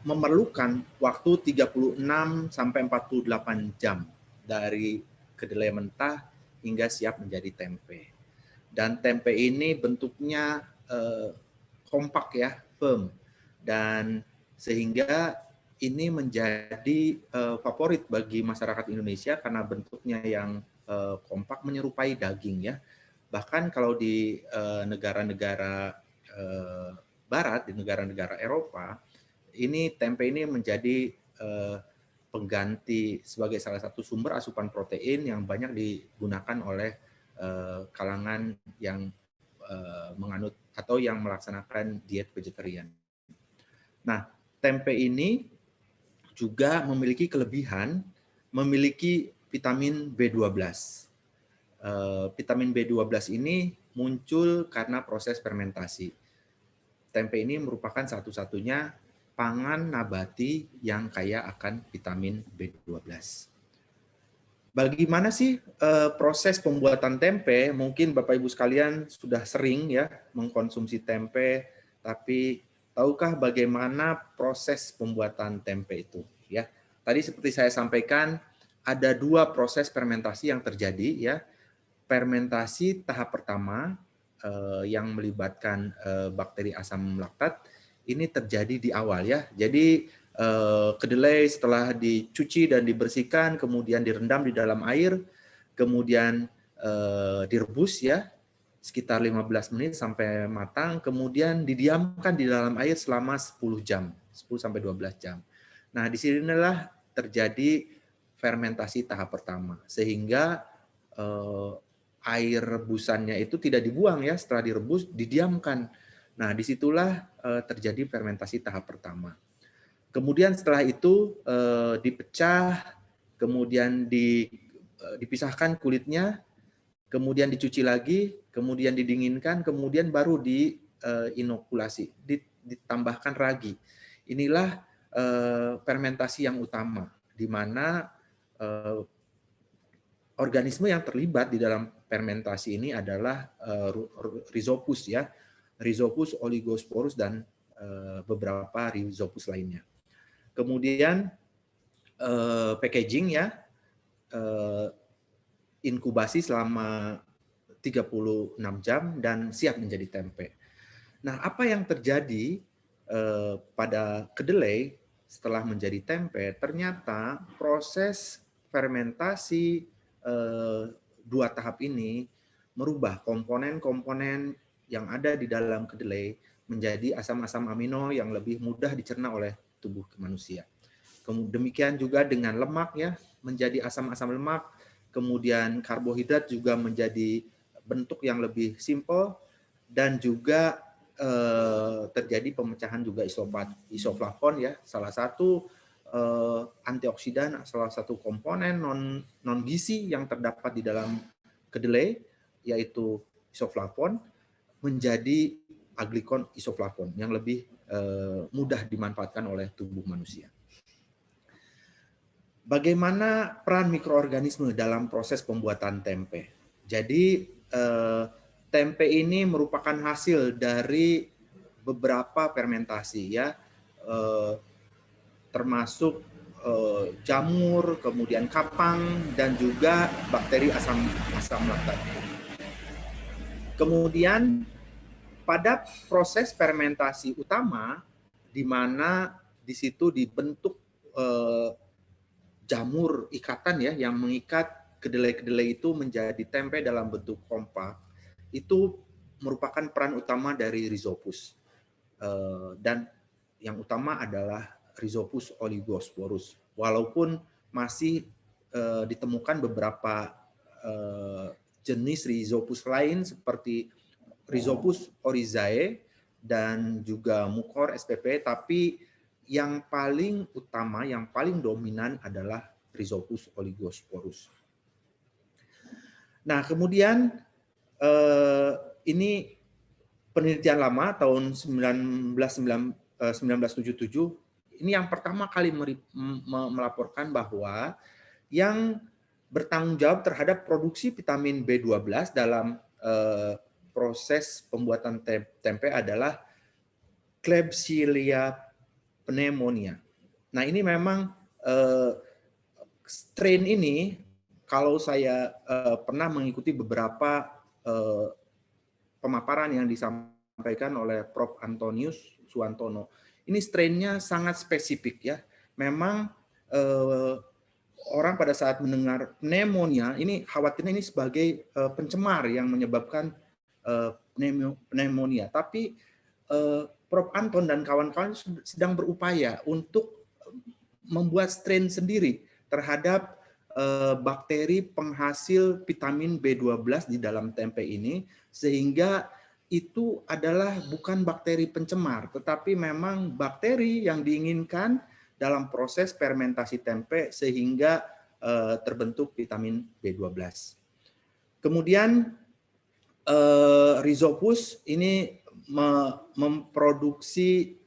memerlukan waktu 36 sampai 48 jam dari kedelai mentah hingga siap menjadi tempe. Dan tempe ini bentuknya kompak ya, firm, dan sehingga ini menjadi favorit bagi masyarakat Indonesia karena bentuknya yang kompak menyerupai daging ya. Bahkan kalau di negara-negara barat, di negara-negara Eropa, ini tempe ini menjadi pengganti sebagai salah satu sumber asupan protein yang banyak digunakan oleh kalangan yang menganut atau yang melaksanakan diet vegetarian. Nah, tempe ini juga memiliki kelebihan, memiliki vitamin B12. Vitamin B12 ini muncul karena proses fermentasi. Tempe ini merupakan satu-satunya pangan nabati yang kaya akan vitamin B12. Bagaimana sih proses pembuatan tempe? Mungkin Bapak Ibu sekalian sudah sering ya mengkonsumsi tempe, tapi tahukah bagaimana proses pembuatan tempe itu? Ya, tadi seperti saya sampaikan ada 2 proses fermentasi yang terjadi ya. Fermentasi tahap pertama yang melibatkan bakteri asam laktat ini terjadi di awal ya. Jadi kedelai setelah dicuci dan dibersihkan, kemudian direndam di dalam air, kemudian direbus ya sekitar 15 menit sampai matang, kemudian didiamkan di dalam air selama 10 jam, 10 sampai 12 jam. Nah, disinilah terjadi fermentasi tahap pertama, sehingga air rebusannya itu tidak dibuang ya, setelah direbus didiamkan. Nah, disitulah terjadi fermentasi tahap pertama. Kemudian setelah itu dipecah, kemudian dipisahkan kulitnya, kemudian dicuci lagi, kemudian didinginkan, kemudian baru diinokulasi, ditambahkan ragi. Inilah fermentasi yang utama, di mana organisme yang terlibat di dalam fermentasi ini adalah Rhizopus ya, Rhizopus oligosporus dan beberapa Rhizopus lainnya. Kemudian packaging ya, inkubasi selama 36 jam dan siap menjadi tempe. Nah, apa yang terjadi pada kedelai setelah menjadi tempe? Ternyata proses fermentasi 2 tahap ini merubah komponen-komponen yang ada di dalam kedelai menjadi asam-asam amino yang lebih mudah dicerna oleh tubuh manusia. Demikian juga dengan lemak ya, menjadi asam-asam lemak, kemudian karbohidrat juga menjadi bentuk yang lebih simpel, dan juga terjadi pemecahan juga isoflavon ya, salah satu antioksidan, salah satu komponen non gizi yang terdapat di dalam kedelai, yaitu isoflavon, menjadi aglikon isoflavon yang lebih mudah dimanfaatkan oleh tubuh manusia. Bagaimana peran mikroorganisme dalam proses pembuatan tempe? Jadi tempe ini merupakan hasil dari beberapa fermentasi ya, termasuk jamur, kemudian kapang, dan juga bakteri asam laktat. Kemudian pada proses fermentasi utama, di mana di situ dibentuk jamur ikatan ya, yang mengikat kedelai-kedelai itu menjadi tempe dalam bentuk kompak, itu merupakan peran utama dari Rhizopus. Dan yang utama adalah Rhizopus oligosporus. Walaupun masih ditemukan beberapa jenis Rhizopus lain seperti Rhizopus oryzae dan juga Mucor spp, tapi yang paling utama, yang paling dominan adalah Rhizopus oligosporus. Nah, kemudian ini penelitian lama tahun 1977. Ini yang pertama kali melaporkan bahwa yang bertanggung jawab terhadap produksi vitamin B12 dalam proses pembuatan tempe adalah Klebsiella pneumonia. Nah, ini memang strain ini, kalau saya pernah mengikuti beberapa pemaparan yang disampaikan oleh Prof. Antonius Suwantono, ini strain-nya sangat spesifik ya. Memang orang pada saat mendengar pneumonia, ini khawatirnya ini sebagai pencemar yang menyebabkan pneumonia. Tapi Prof. Anton dan kawan-kawan sedang berupaya untuk membuat strain sendiri terhadap bakteri penghasil vitamin B12 di dalam tempe ini, sehingga itu adalah bukan bakteri pencemar, tetapi memang bakteri yang diinginkan dalam proses fermentasi tempe sehingga terbentuk vitamin B12. Kemudian Rhizopus ini memproduksi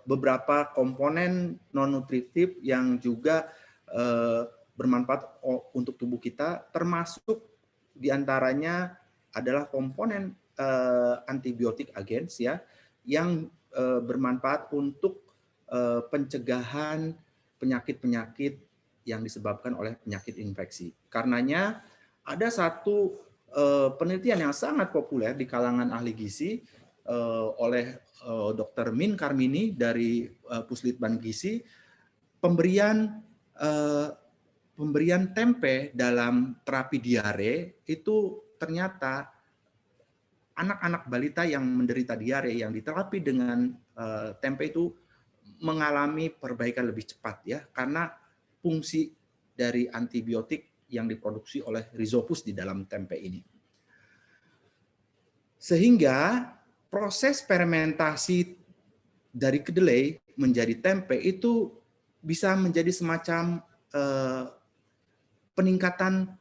beberapa komponen non-nutritif yang juga bermanfaat untuk tubuh kita, termasuk diantaranya adalah komponen antibiotik agens ya, yang bermanfaat untuk pencegahan penyakit-penyakit yang disebabkan oleh penyakit infeksi. Karenanya ada satu penelitian yang sangat populer di kalangan ahli gizi oleh Dr. Min Karmini dari Puslitban Gizi, pemberian tempe dalam terapi diare itu ternyata anak-anak balita yang menderita diare yang diterapi dengan tempe itu mengalami perbaikan lebih cepat ya, karena fungsi dari antibiotik yang diproduksi oleh Rhizopus di dalam tempe ini. Sehingga proses fermentasi dari kedelai menjadi tempe itu bisa menjadi semacam peningkatan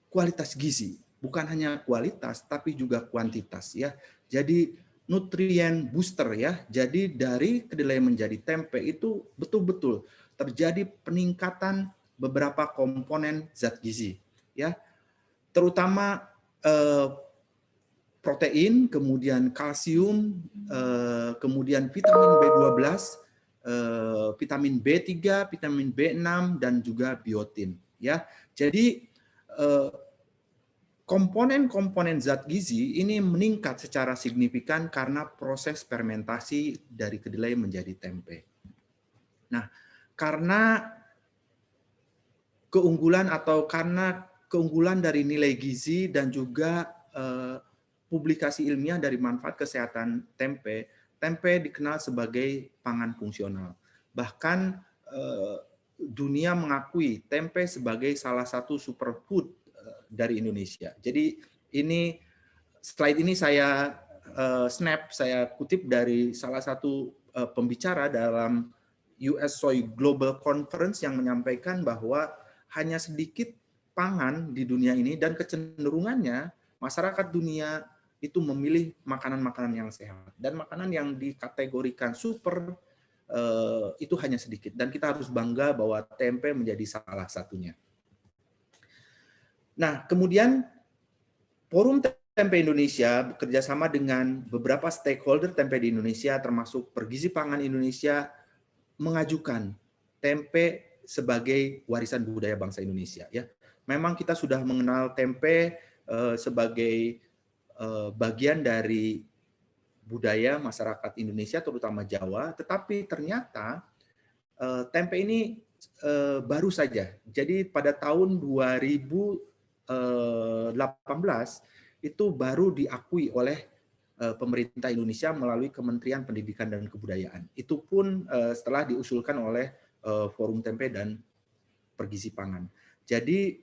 kualitas gizi, bukan hanya kualitas tapi juga kuantitas ya. Jadi nutrien booster ya. Jadi dari kedelai menjadi tempe itu betul-betul terjadi peningkatan beberapa komponen zat gizi ya. Terutama protein, kemudian kalsium, kemudian vitamin B12, vitamin B3, vitamin B6 dan juga biotin ya. Jadi komponen-komponen zat gizi ini meningkat secara signifikan karena proses fermentasi dari kedelai menjadi tempe. Nah, karena keunggulan dari nilai gizi dan juga publikasi ilmiah dari manfaat kesehatan tempe, tempe dikenal sebagai pangan fungsional. Bahkan dunia mengakui tempe sebagai salah satu superfood dari Indonesia. Jadi ini slide ini saya saya kutip dari salah satu pembicara dalam US Soy Global Conference yang menyampaikan bahwa hanya sedikit pangan di dunia ini dan kecenderungannya masyarakat dunia itu memilih makanan-makanan yang sehat, dan makanan yang dikategorikan super itu hanya sedikit, dan kita harus bangga bahwa tempe menjadi salah satunya. Nah, kemudian Forum Tempe Indonesia bekerjasama dengan beberapa stakeholder tempe di Indonesia, termasuk Pergizi Pangan Indonesia, mengajukan tempe sebagai warisan budaya bangsa Indonesia. Ya, memang kita sudah mengenal tempe sebagai bagian dari budaya masyarakat Indonesia, terutama Jawa, tetapi ternyata tempe ini baru saja. Jadi pada tahun 2018 itu baru diakui oleh pemerintah Indonesia melalui Kementerian Pendidikan dan Kebudayaan. Itu pun setelah diusulkan oleh Forum Tempe dan Pergizi Pangan. Jadi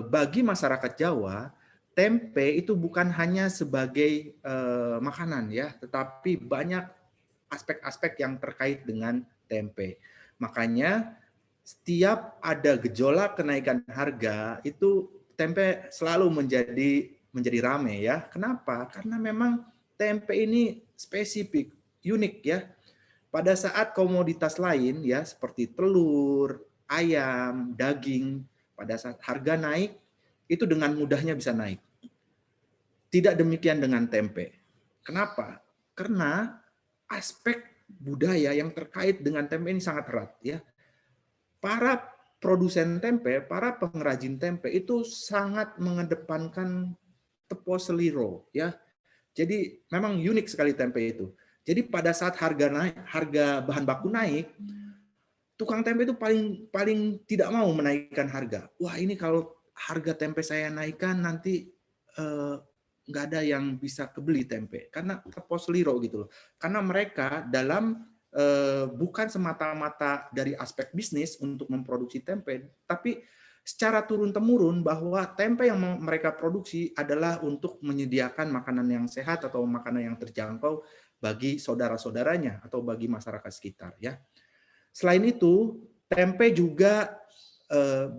bagi masyarakat Jawa, tempe itu bukan hanya sebagai makanan ya, tetapi banyak aspek-aspek yang terkait dengan tempe. Makanya setiap ada gejolak kenaikan harga itu tempe selalu menjadi rame ya. Kenapa? Karena memang tempe ini spesifik, unik ya. Pada saat komoditas lain ya seperti telur, ayam, daging, pada saat harga naik itu dengan mudahnya bisa naik. Tidak demikian dengan tempe. Kenapa? Karena aspek budaya yang terkait dengan tempe ini sangat erat ya. Para produsen tempe, para pengrajin tempe itu sangat mengedepankan tepo seliro ya. Jadi memang unik sekali tempe itu. Jadi pada saat harga bahan baku naik, tukang tempe itu paling tidak mau menaikkan harga. Wah, ini kalau harga tempe saya naikkan nanti nggak ada yang bisa kebeli tempe karena tepo seliro gitu loh. Karena mereka dalam bukan semata-mata dari aspek bisnis untuk memproduksi tempe, tapi secara turun-temurun bahwa tempe yang mereka produksi adalah untuk menyediakan makanan yang sehat atau makanan yang terjangkau bagi saudara-saudaranya atau bagi masyarakat sekitar ya. Selain itu, tempe juga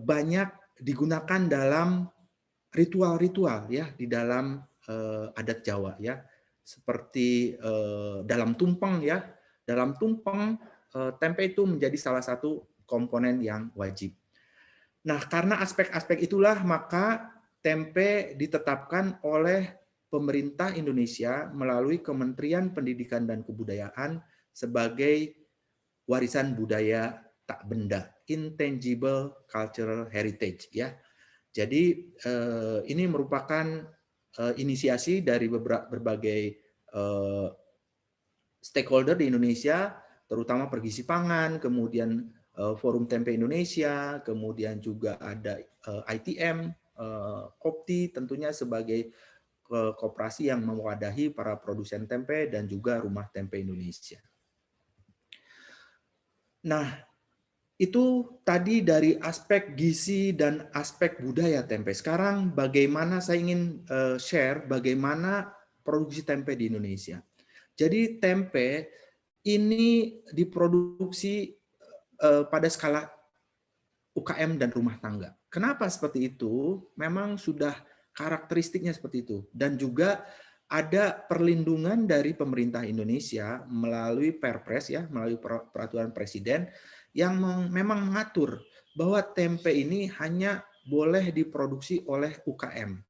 banyak digunakan dalam ritual-ritual ya di dalam adat Jawa ya, seperti dalam tumpeng ya. Dalam tumpeng tempe itu menjadi salah satu komponen yang wajib. Nah, karena aspek-aspek itulah maka tempe ditetapkan oleh pemerintah Indonesia melalui Kementerian Pendidikan dan Kebudayaan sebagai warisan budaya tak benda, intangible cultural heritage ya. Jadi ini merupakan inisiasi dari berbagai stakeholder di Indonesia, terutama Pergisi Pangan, kemudian Forum Tempe Indonesia, kemudian juga ada ITM, Kopti tentunya sebagai koperasi yang mewadahi para produsen tempe dan juga Rumah Tempe Indonesia. Nah, itu tadi dari aspek gizi dan aspek budaya tempe. Sekarang bagaimana saya ingin share bagaimana produksi tempe di Indonesia. Jadi tempe ini diproduksi pada skala UKM dan rumah tangga. Kenapa seperti itu? Memang sudah karakteristiknya seperti itu. Dan juga ada perlindungan dari pemerintah Indonesia melalui Perpres ya, melalui peraturan presiden yang memang mengatur bahwa tempe ini hanya boleh diproduksi oleh UKM.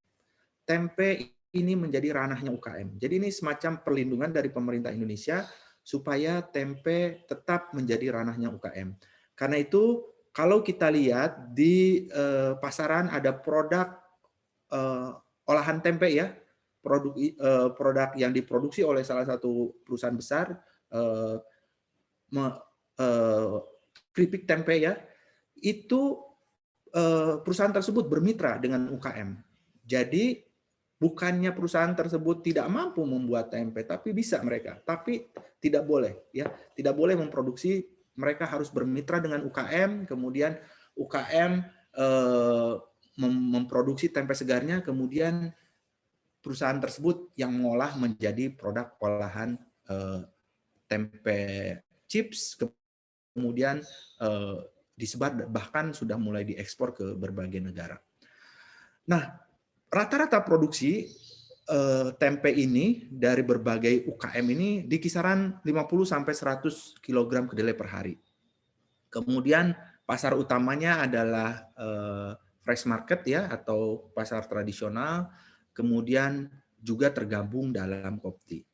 Tempe ini menjadi ranahnya UKM. Jadi ini semacam perlindungan dari pemerintah Indonesia supaya tempe tetap menjadi ranahnya UKM. Karena itu kalau kita lihat di pasaran ada produk olahan tempe ya, produk yang diproduksi oleh salah satu perusahaan besar, keripik tempe ya, itu perusahaan tersebut bermitra dengan UKM. Jadi bukannya perusahaan tersebut tidak mampu membuat tempe, tapi bisa mereka. Tapi tidak boleh, ya, tidak boleh memproduksi. Mereka harus bermitra dengan UKM. Kemudian UKM memproduksi tempe segarnya. Kemudian perusahaan tersebut yang mengolah menjadi produk olahan tempe chips. Kemudian disebar bahkan sudah mulai diekspor ke berbagai negara. Nah, rata-rata produksi tempe ini dari berbagai UKM ini di kisaran 50 sampai 100 kg kedelai per hari. Kemudian pasar utamanya adalah fresh market ya atau pasar tradisional, kemudian juga tergabung dalam Kopti.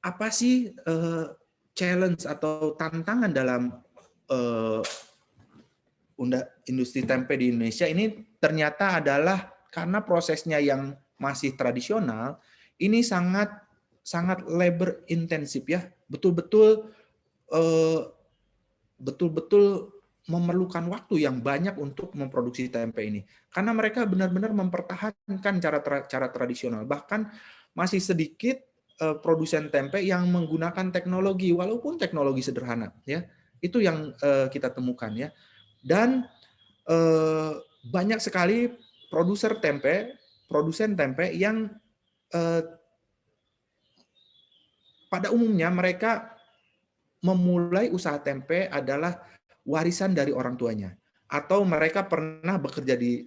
Apa sih challenge atau tantangan dalam industri tempe di Indonesia ini? Ternyata adalah karena prosesnya yang masih tradisional, ini sangat labor intensif ya, betul-betul memerlukan waktu yang banyak untuk memproduksi tempe ini. Karena mereka benar-benar mempertahankan cara tradisional. Bahkan masih sedikit produsen tempe yang menggunakan teknologi, walaupun teknologi sederhana ya. Itu yang kita temukan ya. Dan banyak sekali produsen tempe yang pada umumnya mereka memulai usaha tempe adalah warisan dari orang tuanya, atau mereka pernah bekerja di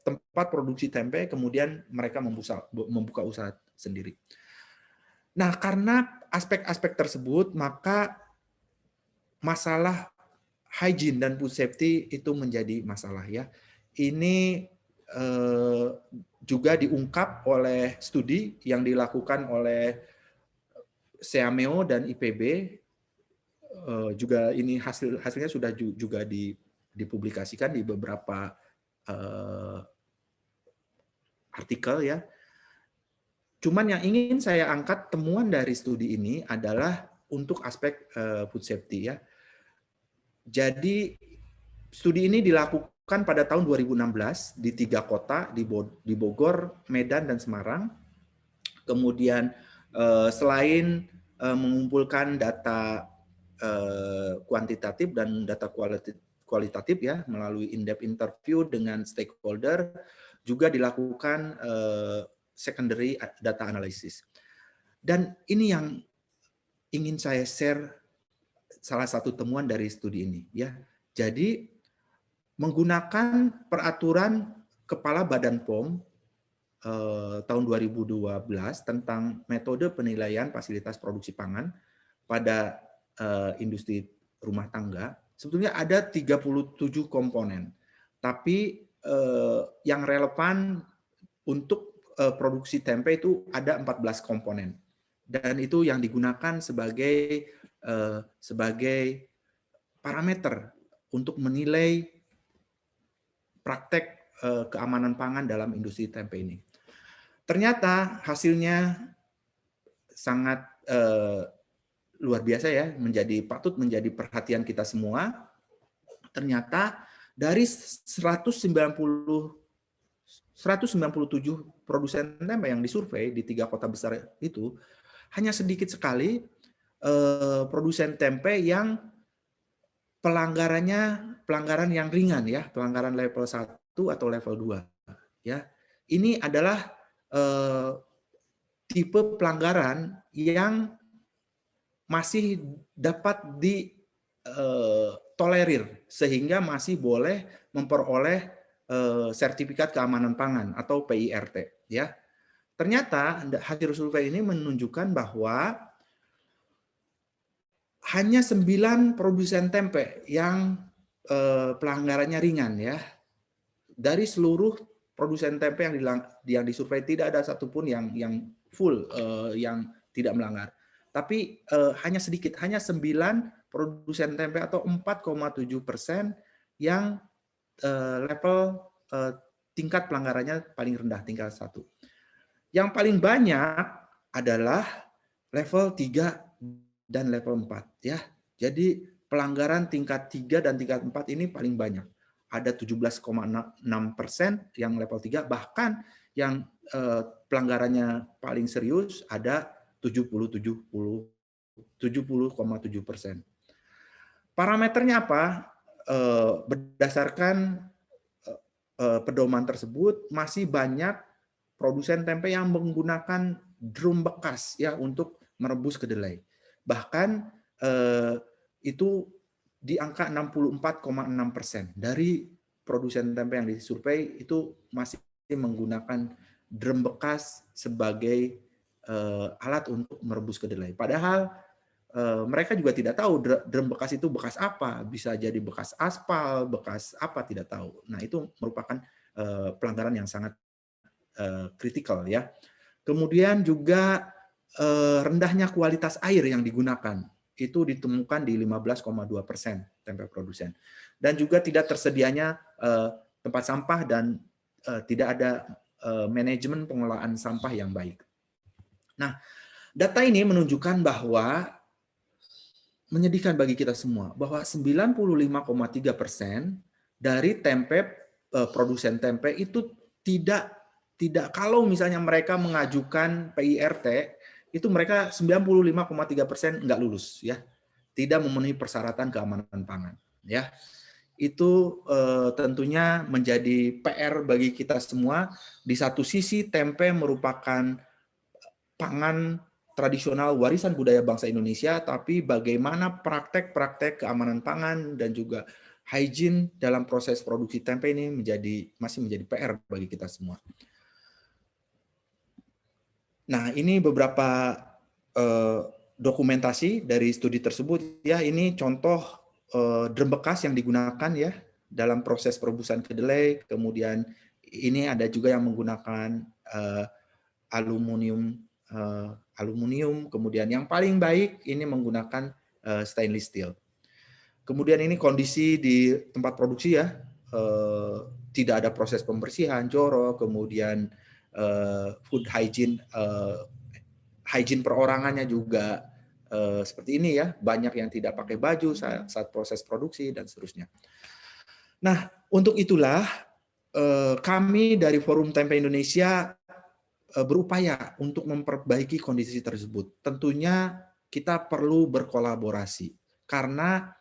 tempat produksi tempe, kemudian mereka membuka usaha sendiri. Nah, karena aspek-aspek tersebut, maka masalah hygiene dan food safety itu menjadi masalah ya. Ini juga diungkap oleh studi yang dilakukan oleh Seameo dan IPB. Juga ini hasilnya sudah juga dipublikasikan di beberapa artikel ya. Cuman yang ingin saya angkat temuan dari studi ini adalah untuk aspek food safety ya. Jadi studi ini dilakukan pada tahun 2016 di 3 kota, di Bogor, Medan, dan Semarang. Kemudian selain mengumpulkan data kuantitatif dan data kualitatif ya melalui in-depth interview dengan stakeholder, juga dilakukan secondary data analysis. Dan ini yang ingin saya share salah satu temuan dari studi ini ya. Jadi menggunakan peraturan Kepala Badan POM tahun 2012 tentang metode penilaian fasilitas produksi pangan pada industri rumah tangga, sebetulnya ada 37 komponen. Tapi yang relevan untuk produksi tempe itu ada 14 komponen. Dan itu yang digunakan sebagai parameter untuk menilai praktek keamanan pangan dalam industri tempe ini. Ternyata hasilnya sangat luar biasa ya, patut menjadi perhatian kita semua. Ternyata dari 197 produsen tempe yang disurvei di 3 kota besar itu, hanya sedikit sekali produsen tempe yang pelanggaran yang ringan ya, pelanggaran level 1 atau level 2 ya. Ini adalah tipe pelanggaran yang masih dapat ditolerir sehingga masih boleh memperoleh sertifikat keamanan pangan atau PIRT ya. Ternyata hasil survei ini menunjukkan bahwa hanya 9 produsen tempe yang pelanggarannya ringan ya. Dari seluruh produsen tempe yang disurvei tidak ada satupun yang full yang tidak melanggar. Tapi hanya sedikit, hanya 9 produsen tempe atau 4,7% yang level tingkat pelanggarannya paling rendah, tingkat 1. Yang paling banyak adalah level 3 dan level 4 ya. Jadi pelanggaran tingkat 3 dan tingkat 4 ini paling banyak. Ada 17,6% yang level 3, bahkan yang pelanggarannya paling serius ada 70,7%. Parameternya apa? Berdasarkan pedoman tersebut, masih banyak produsen tempe yang menggunakan drum bekas ya untuk merebus kedelai. Bahkan itu di angka 64,6% dari produsen tempe yang disurvei itu masih menggunakan drum bekas sebagai alat untuk merebus kedelai. Padahal mereka juga tidak tahu drum bekas itu bekas apa, bisa jadi bekas aspal, bekas apa tidak tahu. Nah itu merupakan pelanggaran yang sangat kritikal ya. Kemudian juga rendahnya kualitas air yang digunakan itu ditemukan di 15,2% tempe produsen. Dan juga tidak tersedianya tempat sampah dan tidak ada manajemen pengelolaan sampah yang baik. Nah, data ini menunjukkan bahwa menyedihkan bagi kita semua bahwa 95,3% dari tempe produsen tempe itu tidak kalau misalnya mereka mengajukan PIRT itu mereka 95,3% nggak lulus ya, tidak memenuhi persyaratan keamanan pangan ya. Itu tentunya menjadi PR bagi kita semua. Di satu sisi tempe merupakan pangan tradisional warisan budaya bangsa Indonesia, tapi bagaimana praktek-praktek keamanan pangan dan juga hygiene dalam proses produksi tempe ini masih menjadi PR bagi kita semua. Nah, ini beberapa dokumentasi dari studi tersebut ya. Ini contoh drum bekas yang digunakan ya dalam proses perebusan kedelai. Kemudian ini ada juga yang menggunakan aluminium, kemudian yang paling baik ini menggunakan stainless steel. Kemudian ini kondisi di tempat produksi ya, tidak ada proses pembersihan, jorok, kemudian food hygiene, hygiene perorangannya juga seperti ini ya, banyak yang tidak pakai baju saat proses produksi dan seterusnya. Nah, untuk itulah kami dari Forum Tempe Indonesia berupaya untuk memperbaiki kondisi tersebut. Tentunya kita perlu berkolaborasi karena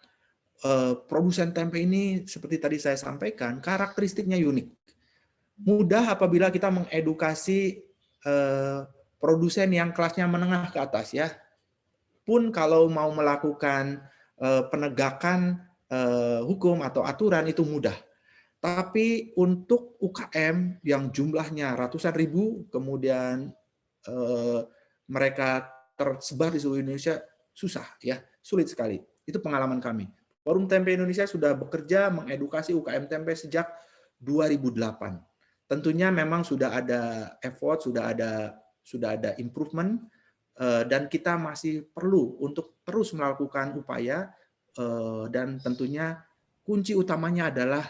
produsen tempe ini seperti tadi saya sampaikan karakteristiknya unik. Mudah apabila kita mengedukasi produsen yang kelasnya menengah ke atas ya. Pun kalau mau melakukan penegakan hukum atau aturan itu mudah. Tapi untuk UKM yang jumlahnya ratusan ribu, kemudian mereka tersebar di seluruh Indonesia, susah ya, sulit sekali. Itu pengalaman kami. Forum Tempe Indonesia sudah bekerja mengedukasi UKM tempe sejak 2008. Tentunya memang sudah ada effort, sudah ada improvement, dan kita masih perlu untuk terus melakukan upaya, dan tentunya kunci utamanya adalah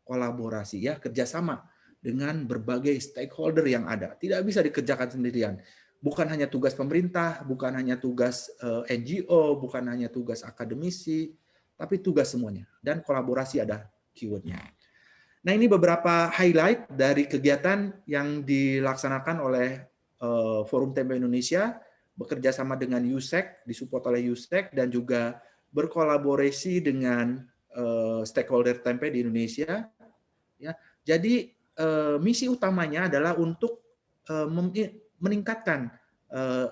kolaborasi ya, kerjasama dengan berbagai stakeholder yang ada. Tidak bisa dikerjakan sendirian. Bukan hanya tugas pemerintah, bukan hanya tugas NGO, bukan hanya tugas akademisi, tapi tugas semuanya. Dan kolaborasi ada keywordnya. Nah, ini beberapa highlight dari kegiatan yang dilaksanakan oleh Forum Tempe Indonesia, bekerja sama dengan USEC, disupport oleh USEC, dan juga berkolaborasi dengan stakeholder tempe di Indonesia. Ya, jadi misi utamanya adalah untuk meningkatkan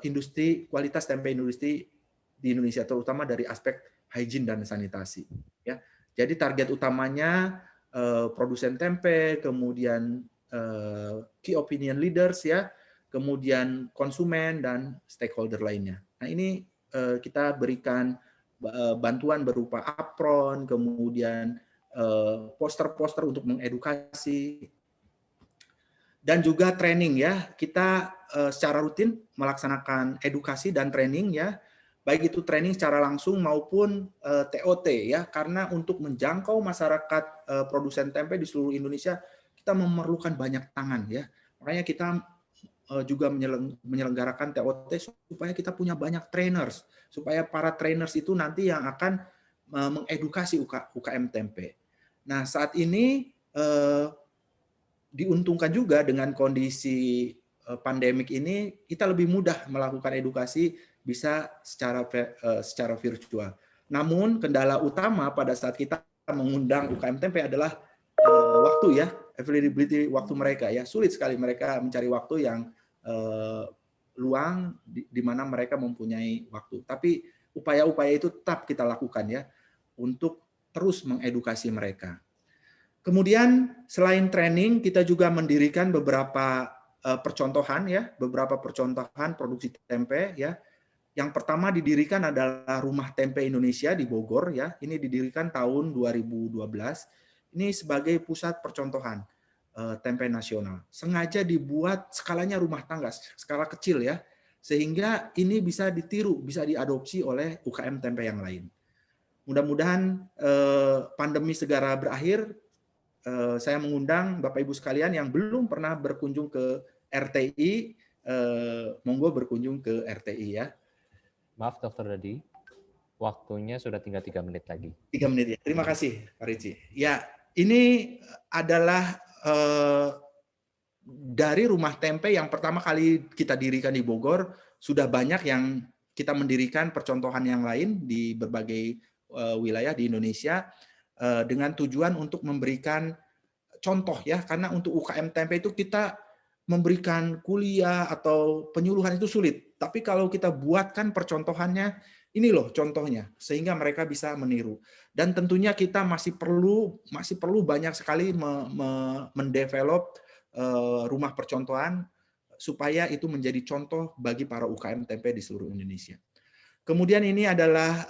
industri kualitas tempe industri di Indonesia, terutama dari aspek hygiene dan sanitasi. Ya, jadi target utamanya produsen tempe, kemudian key opinion leaders ya, kemudian konsumen dan stakeholder lainnya. Nah, ini kita berikan bantuan berupa apron, kemudian poster-poster untuk mengedukasi, dan juga training ya. Kita secara rutin melaksanakan edukasi dan training ya, baik itu training secara langsung maupun TOT ya, karena untuk menjangkau masyarakat produsen tempe di seluruh Indonesia kita memerlukan banyak tangan ya. Makanya kita juga menyelenggarakan TOT supaya kita punya banyak trainers, supaya para trainers itu nanti yang akan mengedukasi UKM tempe. Nah, saat ini diuntungkan juga dengan kondisi pandemik ini, kita lebih mudah melakukan edukasi bisa secara virtual. Namun kendala utama pada saat kita mengundang UKM tempe adalah waktu ya, availability waktu mereka ya. Sulit sekali mereka mencari waktu yang luang di mana mereka mempunyai waktu. Tapi upaya-upaya itu tetap kita lakukan ya untuk terus mengedukasi mereka. Kemudian selain training, kita juga mendirikan beberapa percontohan ya, beberapa percontohan produksi tempe ya. Yang pertama didirikan adalah Rumah Tempe Indonesia di Bogor ya. Ini didirikan tahun 2012. Ini sebagai pusat percontohan tempe nasional. Sengaja dibuat skalanya rumah tangga, skala kecil ya, sehingga ini bisa ditiru, bisa diadopsi oleh UKM tempe yang lain. Mudah-mudahan pandemi segera berakhir. Saya mengundang Bapak Ibu sekalian yang belum pernah berkunjung ke RTI, monggo berkunjung ke RTI ya. Maaf Dr. Dadi, waktunya sudah tinggal 3 menit lagi. 3 menit ya. Terima kasih Pak Ricci. Ya, ini adalah dari rumah tempe yang pertama kali kita dirikan di Bogor. Sudah banyak yang kita mendirikan percontohan yang lain di berbagai wilayah di Indonesia dengan tujuan untuk memberikan contoh ya, karena untuk UKM tempe itu kita memberikan kuliah atau penyuluhan itu sulit. Tapi kalau kita buatkan percontohannya, ini loh contohnya, sehingga mereka bisa meniru. Dan tentunya kita masih perlu banyak sekali mendevelop rumah percontohan supaya itu menjadi contoh bagi para UKM tempe di seluruh Indonesia. Kemudian ini adalah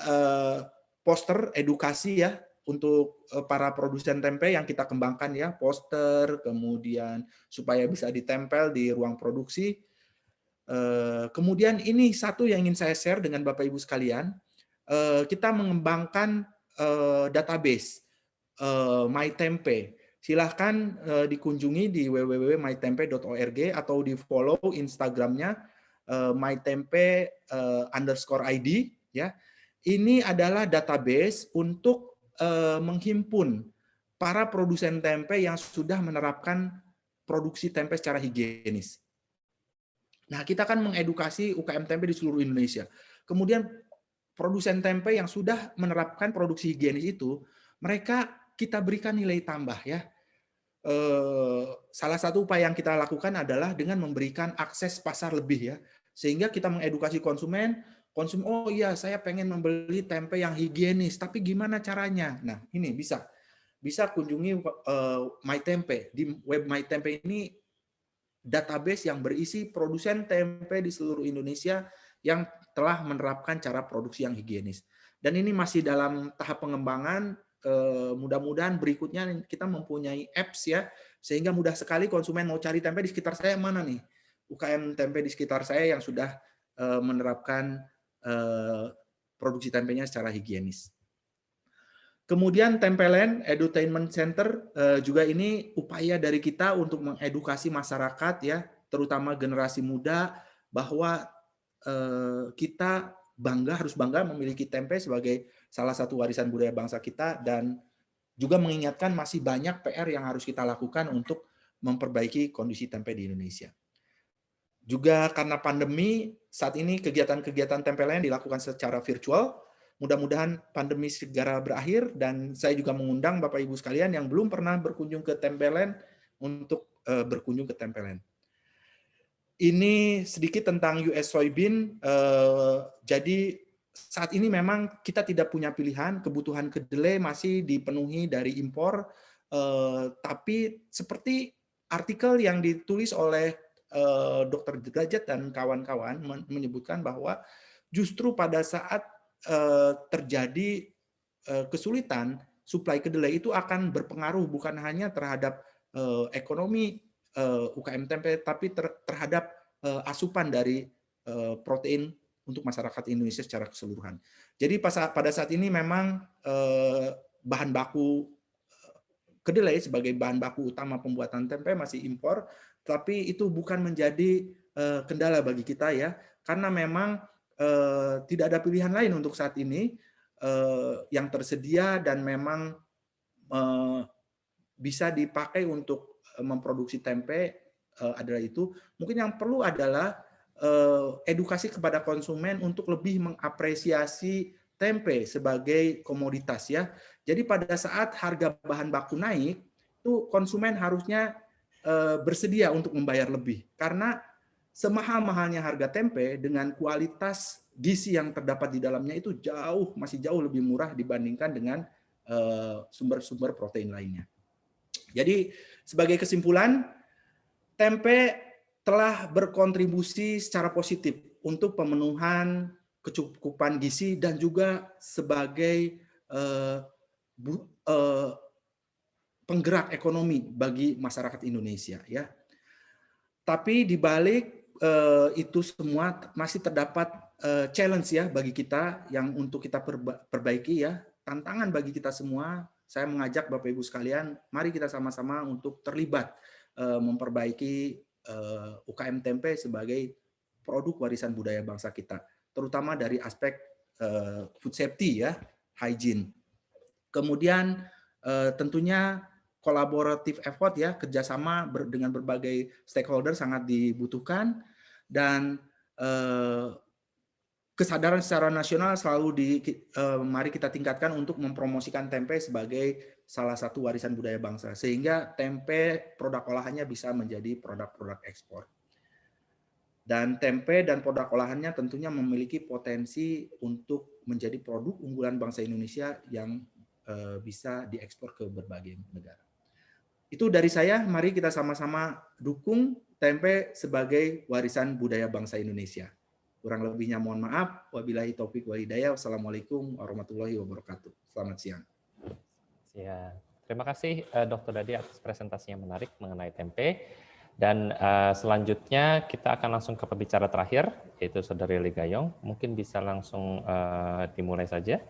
poster edukasi ya untuk para produsen tempe yang kita kembangkan ya, poster, kemudian supaya bisa ditempel di ruang produksi. Kemudian ini satu yang ingin saya share dengan Bapak Ibu sekalian, kita mengembangkan database MyTempe. Silahkan dikunjungi di www.mytempe.org atau di follow Instagramnya mytempe_id ya. Ini adalah database untuk menghimpun para produsen tempe yang sudah menerapkan produksi tempe secara higienis. Nah, kita akan mengedukasi UKM tempe di seluruh Indonesia. Kemudian produsen tempe yang sudah menerapkan produksi higienis itu, mereka kita berikan nilai tambah ya. Salah satu upaya yang kita lakukan adalah dengan memberikan akses pasar lebih ya, sehingga kita mengedukasi konsumen konsumen, oh iya saya pengen membeli tempe yang higienis, tapi gimana caranya? Nah, ini bisa kunjungi MyTempe. Di web MyTempe ini database yang berisi produsen tempe di seluruh Indonesia yang telah menerapkan cara produksi yang higienis. Dan ini masih dalam tahap pengembangan, mudah-mudahan berikutnya kita mempunyai apps ya, sehingga mudah sekali konsumen mau cari tempe di sekitar saya mana nih, UKM tempe di sekitar saya yang sudah menerapkan produksi tempenya secara higienis. Kemudian Tempeland Edutainment Center juga ini upaya dari kita untuk mengedukasi masyarakat ya, terutama generasi muda bahwa kita harus bangga memiliki tempe sebagai salah satu warisan budaya bangsa kita, dan juga mengingatkan masih banyak PR yang harus kita lakukan untuk memperbaiki kondisi tempe di Indonesia. Juga karena pandemi, saat ini kegiatan-kegiatan Tempeland dilakukan secara virtual. Mudah-mudahan pandemi segera berakhir, dan saya juga mengundang Bapak Ibu sekalian yang belum pernah berkunjung ke Tempeland untuk berkunjung ke Tempeland. Ini sedikit tentang US soybean. Jadi saat ini memang kita tidak punya pilihan, kebutuhan kedelai masih dipenuhi dari impor, tapi seperti artikel yang ditulis oleh Dr. Derajat dan kawan-kawan menyebutkan bahwa justru pada saat terjadi kesulitan, suplai kedelai itu akan berpengaruh bukan hanya terhadap ekonomi UKM tempe, tapi terhadap asupan dari protein untuk masyarakat Indonesia secara keseluruhan. Jadi pada saat ini memang bahan baku kedelai sebagai bahan baku utama pembuatan tempe masih impor, tapi itu bukan menjadi kendala bagi kita ya, karena memang tidak ada pilihan lain untuk saat ini yang tersedia dan memang bisa dipakai untuk memproduksi tempe adalah itu. Mungkin yang perlu adalah edukasi kepada konsumen untuk lebih mengapresiasi tempe sebagai komoditas ya. Jadi pada saat harga bahan baku naik, itu konsumen harusnya bersedia untuk membayar lebih, karena semahal-mahalnya harga tempe dengan kualitas gizi yang terdapat di dalamnya itu masih jauh lebih murah dibandingkan dengan sumber-sumber protein lainnya. Jadi sebagai kesimpulan, tempe telah berkontribusi secara positif untuk pemenuhan kecukupan gizi dan juga sebagai penggerak ekonomi bagi masyarakat Indonesia ya. Tapi di balik itu semua masih terdapat challenge ya bagi kita yang untuk kita perbaiki ya, tantangan bagi kita semua. Saya mengajak Bapak Ibu sekalian, mari kita sama-sama untuk terlibat memperbaiki UKM tempe sebagai produk warisan budaya bangsa kita, terutama dari aspek food safety ya, hygiene. Kemudian tentunya kolaboratif effort ya, kerjasama dengan berbagai stakeholder sangat dibutuhkan, dan kesadaran secara nasional selalu mari kita tingkatkan untuk mempromosikan tempe sebagai salah satu warisan budaya bangsa, sehingga tempe produk olahannya bisa menjadi produk-produk ekspor. Dan tempe dan produk olahannya tentunya memiliki potensi untuk menjadi produk unggulan bangsa Indonesia yang bisa diekspor ke berbagai negara. Itu dari saya, mari kita sama-sama dukung tempe sebagai warisan budaya bangsa Indonesia. Kurang lebihnya mohon maaf. Wabillahi taufik wal hidayah. Wassalamualaikum warahmatullahi wabarakatuh. Selamat siang. Ya, terima kasih Dr. Dadi atas presentasinya menarik mengenai tempe. Dan selanjutnya kita akan langsung ke pembicara terakhir, yaitu Saudari Ligayong. Mungkin bisa langsung dimulai saja.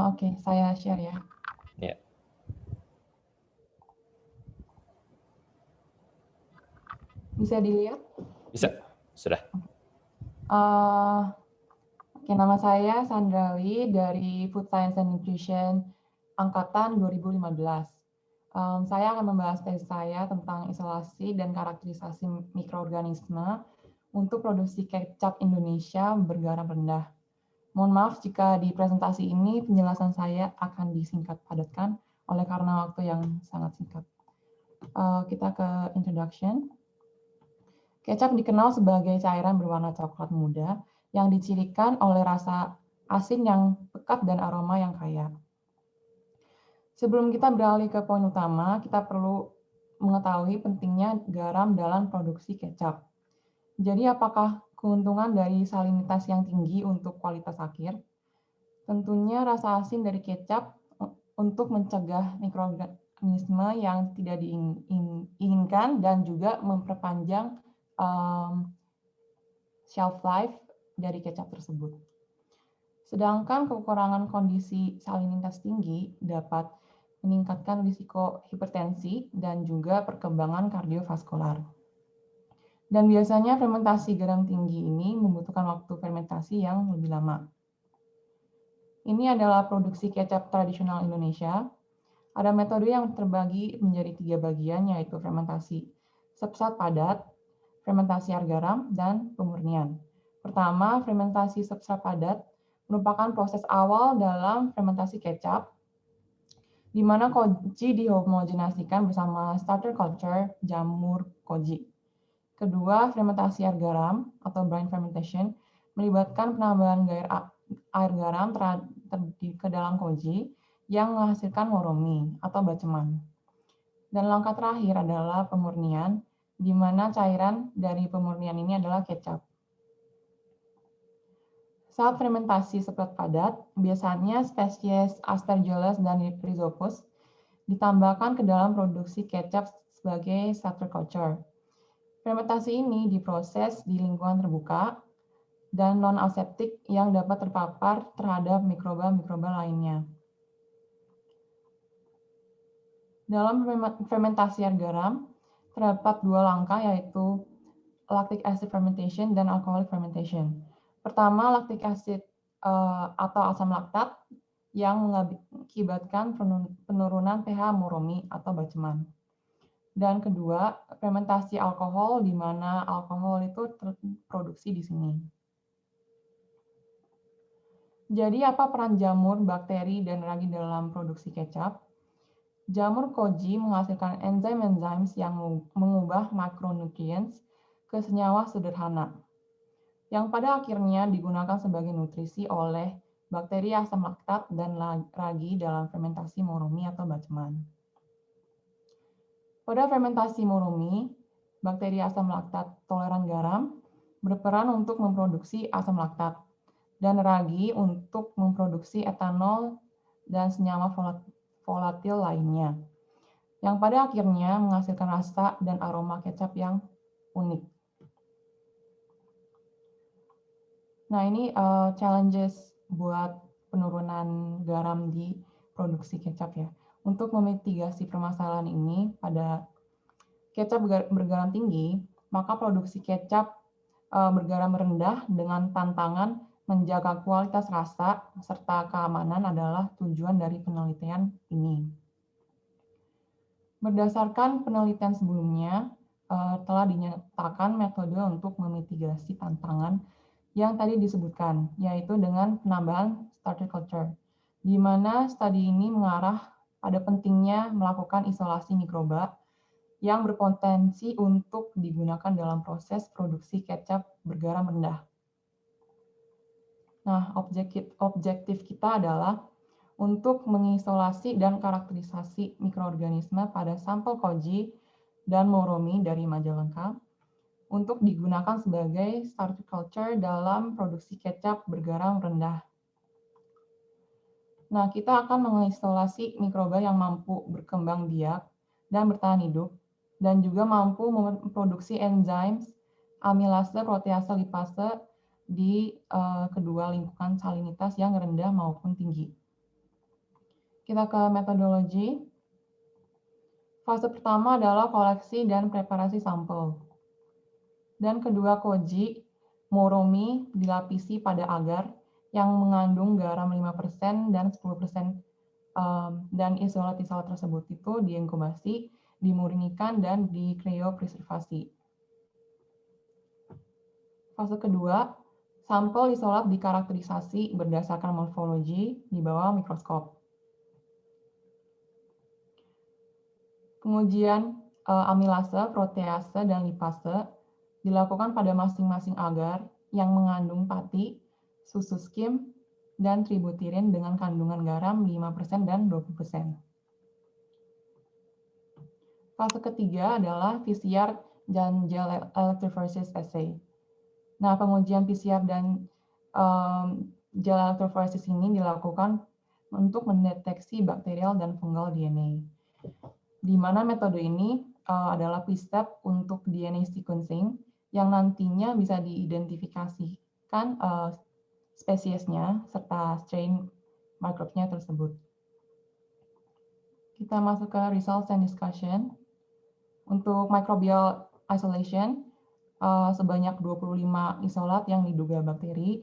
Oke, saya share ya. Ya. Bisa dilihat? Bisa, sudah. Oke, nama saya Sandrali dari Food Science and Nutrition angkatan 2015. Saya akan membahas tesis saya tentang isolasi dan karakterisasi mikroorganisme untuk produksi kecap Indonesia bergaram rendah. Mohon maaf jika di presentasi ini penjelasan saya akan disingkat padatkan oleh karena waktu yang sangat singkat. Kita ke introduction. Kecap dikenal sebagai cairan berwarna coklat muda yang dicirikan oleh rasa asin yang pekat dan aroma yang kaya. Sebelum kita beralih ke poin utama, kita perlu mengetahui pentingnya garam dalam produksi kecap. Jadi apakah keuntungan dari salinitas yang tinggi untuk kualitas akhir? Tentunya rasa asin dari kecap untuk mencegah mikroorganisme yang tidak diinginkan dan juga memperpanjang shelf life dari kecap tersebut. Sedangkan kekurangan kondisi salinitas tinggi dapat meningkatkan risiko hipertensi dan juga perkembangan kardiovaskular. Dan biasanya fermentasi garam tinggi ini membutuhkan waktu fermentasi yang lebih lama. Ini adalah produksi kecap tradisional Indonesia. Ada metode yang terbagi menjadi 3 bagian, yaitu fermentasi substrat padat, fermentasi air garam, dan pemurnian. Pertama, fermentasi substrat padat merupakan proses awal dalam fermentasi kecap, di mana koji dihomogenasikan bersama starter culture jamur koji. Kedua, fermentasi air garam atau brine fermentation melibatkan penambahan air garam ke dalam koji yang menghasilkan moromi atau baceman. Dan langkah terakhir adalah pemurnian, di mana cairan dari pemurnian ini adalah kecap. Saat fermentasi substrat padat, biasanya spesies Aspergillus dan Rhizopus ditambahkan ke dalam produksi kecap sebagai starter culture. Fermentasi ini diproses di lingkungan terbuka dan non-aseptik yang dapat terpapar terhadap mikroba-mikroba lainnya. Dalam fermentasi air garam, terdapat 2 langkah, yaitu lactic acid fermentation dan alcoholic fermentation. Pertama, lactic acid atau asam laktat yang mengakibatkan penurunan pH moromi atau baceman. Dan kedua, fermentasi alkohol, di mana alkohol itu terproduksi di sini. Jadi apa peran jamur, bakteri, dan ragi dalam produksi kecap? Jamur koji menghasilkan enzim-enzim yang mengubah makronutrients ke senyawa sederhana, yang pada akhirnya digunakan sebagai nutrisi oleh bakteri asam laktat dan ragi dalam fermentasi moromi atau baceman. Pada fermentasi moromi, bakteri asam laktat toleran garam berperan untuk memproduksi asam laktat, dan ragi untuk memproduksi etanol dan senyawa volatil lainnya, yang pada akhirnya menghasilkan rasa dan aroma kecap yang unik. Nah, ini challenges buat penurunan garam di produksi kecap ya. Untuk memitigasi permasalahan ini pada kecap bergaram tinggi, maka produksi kecap bergaram rendah dengan tantangan menjaga kualitas rasa serta keamanan adalah tujuan dari penelitian ini. Berdasarkan penelitian sebelumnya, telah dinyatakan metode untuk memitigasi tantangan yang tadi disebutkan, yaitu dengan penambahan starter culture, di mana studi ini mengarah pada pentingnya melakukan isolasi mikroba yang berpotensi untuk digunakan dalam proses produksi kecap bergaram rendah. Nah, objektif kita adalah untuk mengisolasi dan karakterisasi mikroorganisme pada sampel koji dan moromi dari Majalengka untuk digunakan sebagai starter culture dalam produksi kecap bergaram rendah. Nah, kita akan mengisolasi mikroba yang mampu berkembang biak dan bertahan hidup, dan juga mampu memproduksi enzim, amilase, protease, lipase di kedua lingkungan salinitas yang rendah maupun tinggi. Kita ke metodologi. Fase pertama adalah koleksi dan preparasi sampel. Dan kedua, koji, moromi dilapisi pada agar yang mengandung garam 5% dan 10%, dan isolat-isolat tersebut itu diinkubasi, dimurnikan, dan dikriopreservasi. Fase kedua, sampel isolat dikarakterisasi berdasarkan morfologi di bawah mikroskop. Pengujian amilase, protease, dan lipase dilakukan pada masing-masing agar yang mengandung pati, susu skim, dan tributirin dengan kandungan garam 5% dan 20%. Fase ketiga adalah PCR dan gel electrophoresis assay. Nah, pengujian PCR dan gel electrophoresis ini dilakukan untuk mendeteksi bakterial dan fungal DNA. Di mana metode ini adalah pre-step untuk DNA sequencing yang nantinya bisa diidentifikasikan spesiesnya serta strain microbe-nya tersebut. Kita masuk ke results and discussion. Untuk microbial isolation, sebanyak 25 isolat yang diduga bakteri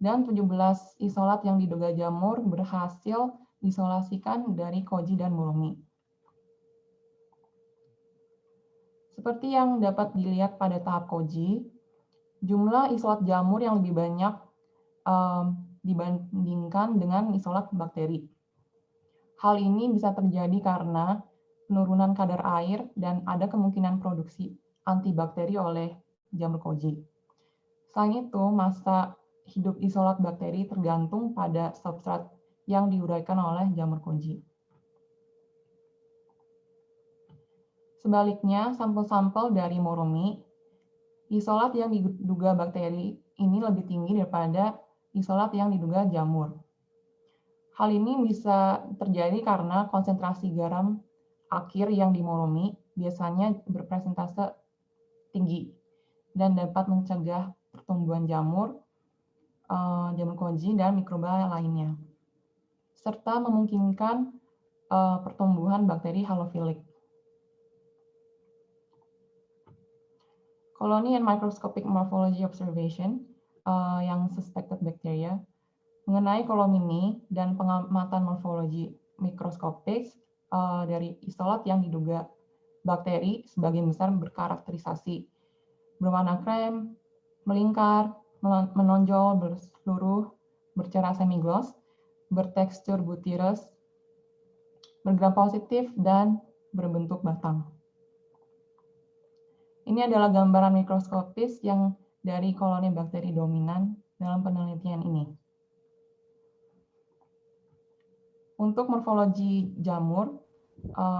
dan 17 isolat yang diduga jamur berhasil diisolasikan dari koji dan murumi. Seperti yang dapat dilihat pada tahap koji, jumlah isolat jamur yang lebih banyak dibandingkan dengan isolat bakteri. Hal ini bisa terjadi karena penurunan kadar air dan ada kemungkinan produksi antibakteri oleh jamur koji. Selain itu, masa hidup isolat bakteri tergantung pada substrat yang diuraikan oleh jamur koji. Sebaliknya, sampel-sampel dari murumi, isolat yang diduga bakteri ini lebih tinggi daripada isolat yang diduga jamur. Hal ini bisa terjadi karena konsentrasi garam akhir yang dimurumi biasanya berpresentase tinggi dan dapat mencegah pertumbuhan jamur, jamur koji, dan mikroba lainnya, serta memungkinkan pertumbuhan bakteri halofilik. Colony and microscopic morphology observation yang suspected bacteria mengenai koloni dan pengamatan morfologi mikroskopis dari isolat yang diduga bakteri sebagian besar berkarakterisasi berwarna krem, melingkar, menonjol, berseluruh, bercerah semi-gloss, bertekstur butirous, bergram positif, dan berbentuk batang. Ini adalah gambaran mikroskopis yang dari koloni bakteri dominan dalam penelitian ini. Untuk morfologi jamur,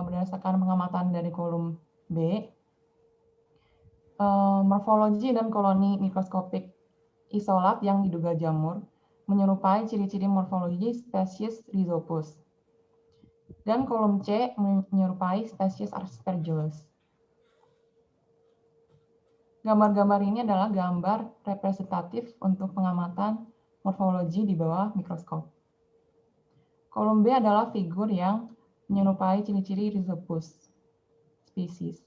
berdasarkan pengamatan dari kolom B, morfologi dan koloni mikroskopik isolat yang diduga jamur menyerupai ciri-ciri morfologi spesies Rhizopus. Dan kolom C menyerupai spesies Aspergillus. Gambar-gambar ini adalah gambar representatif untuk pengamatan morfologi di bawah mikroskop. Kolom B adalah figur yang menyerupai ciri-ciri Rhizopus spesies.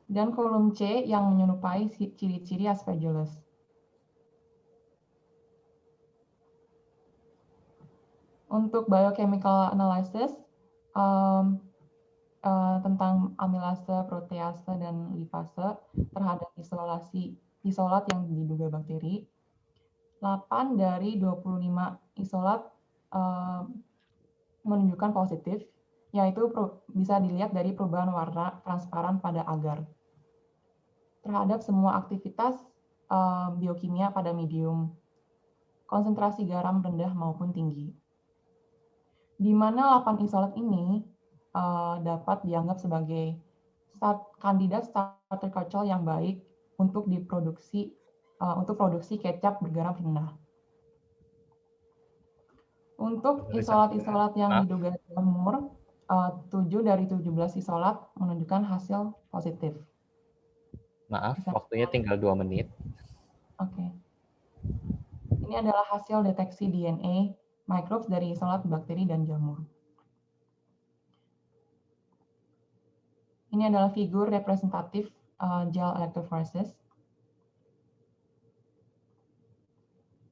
Dan kolom C yang menyerupai ciri-ciri Aspergillus. Untuk biochemical analysis, tentang amilase, protease, dan lipase terhadap isolat yang diduga bakteri, 8 dari 25 isolat menunjukkan positif, yaitu bisa dilihat dari perubahan warna transparan pada agar terhadap semua aktivitas biokimia pada medium, konsentrasi garam rendah maupun tinggi. Di mana 8 isolat ini dapat dianggap sebagai kandidat starter culture yang baik untuk diproduksi untuk produksi kecap bergaram rendah. Untuk isolat-isolat yang diduga jamur, 7 dari 17 isolat menunjukkan hasil positif. Maaf, waktunya tinggal 2 menit. Oke. Ini adalah hasil deteksi DNA microbes dari isolat bakteri dan jamur. Ini adalah figur representatif gel electrophoresis.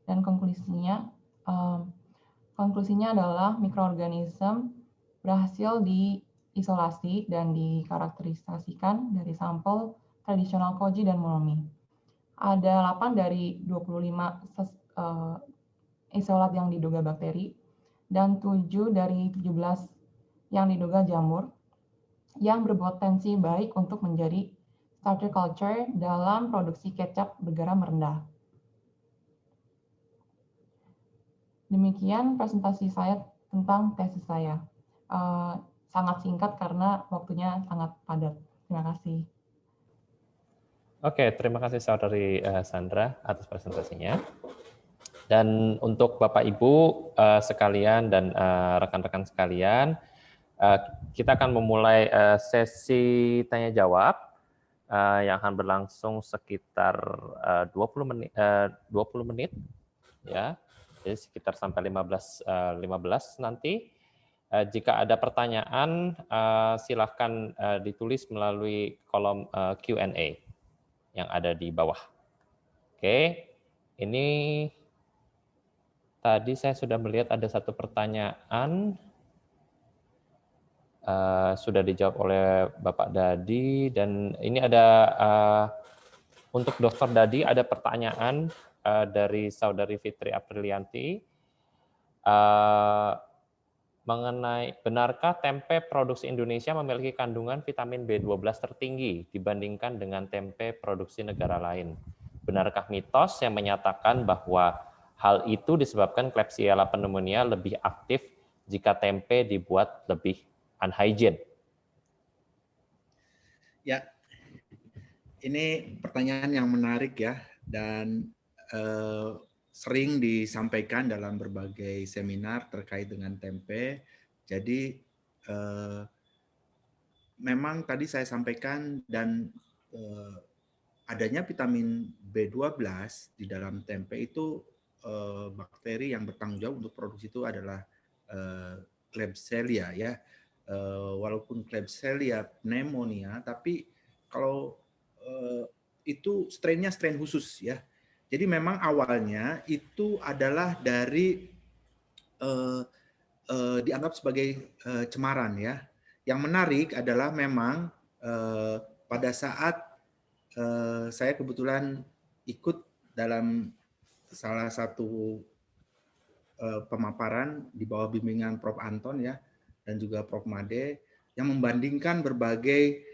Dan konklusinya adalah mikroorganisme berhasil diisolasi dan dikarakterisasikan dari sampel tradisional koji dan murumi. Ada 8 dari 25 isolat yang diduga bakteri dan 7 dari 17 yang diduga jamur, yang berpotensi baik untuk menjadi starter culture dalam produksi kecap bergaram rendah. Demikian presentasi saya tentang tesis saya. Sangat singkat karena waktunya sangat padat. Terima kasih. Oke, terima kasih Saudari Sandra atas presentasinya. Dan untuk Bapak Ibu sekalian dan rekan-rekan sekalian, kita akan memulai sesi tanya jawab yang akan berlangsung sekitar 20 menit ya. Jadi sekitar sampai 15 nanti. Jika ada pertanyaan silahkan ditulis melalui kolom Q&A yang ada di bawah. Oke. Ini tadi saya sudah melihat ada satu pertanyaan sudah dijawab oleh Bapak Dadi, dan ini ada untuk Dr. Dadi ada pertanyaan dari Saudari Fitri Aprilianti mengenai benarkah tempe produksi Indonesia memiliki kandungan vitamin B12 tertinggi dibandingkan dengan tempe produksi negara lain? Benarkah mitos yang menyatakan bahwa hal itu disebabkan Klebsiella pneumonia lebih aktif jika tempe dibuat lebih unhygiene? Ya, ini pertanyaan yang menarik ya, dan sering disampaikan dalam berbagai seminar terkait dengan tempe. Jadi memang tadi saya sampaikan, dan adanya vitamin B12 di dalam tempe itu bakteri yang bertanggung jawab untuk produksi itu adalah Klebsiella ya. Walaupun Klebsiella pneumonia, tapi kalau itu strainnya strain khusus ya. Jadi memang awalnya itu adalah dari dianggap sebagai cemaran ya. Yang menarik adalah memang pada saat saya kebetulan ikut dalam salah satu pemaparan di bawah bimbingan Prof. Anton ya, dan juga Prof. Made, yang membandingkan berbagai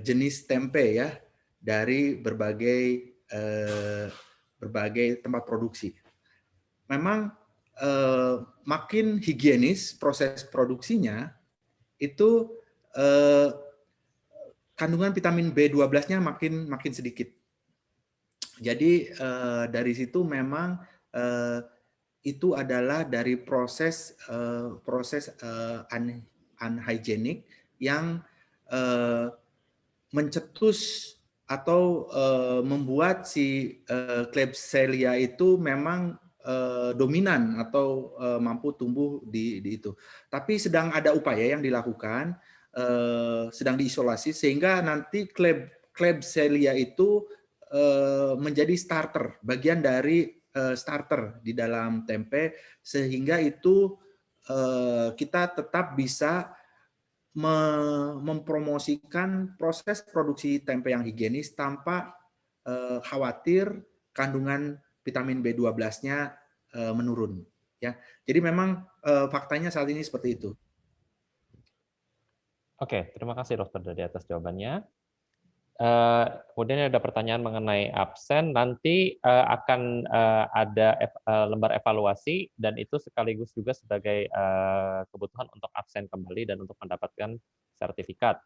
jenis tempe ya dari berbagai tempat produksi. Memang makin higienis proses produksinya, itu kandungan vitamin B12-nya makin sedikit. Jadi dari situ memang itu adalah dari proses unhygienic yang mencetus atau membuat si Klebsiella itu memang dominan atau mampu tumbuh di itu. Tapi sedang ada upaya yang dilakukan, sedang diisolasi sehingga nanti Klebsiella itu menjadi starter, bagian dari starter di dalam tempe, sehingga itu kita tetap bisa mempromosikan proses produksi tempe yang higienis tanpa khawatir kandungan vitamin B12-nya menurun ya. Jadi memang faktanya saat ini seperti itu. Oke, terima kasih Dokter Dadi atas jawabannya. Kemudian ada pertanyaan mengenai absen. Nanti akan ada lembar evaluasi, dan itu sekaligus juga sebagai kebutuhan untuk absen kembali dan untuk mendapatkan sertifikat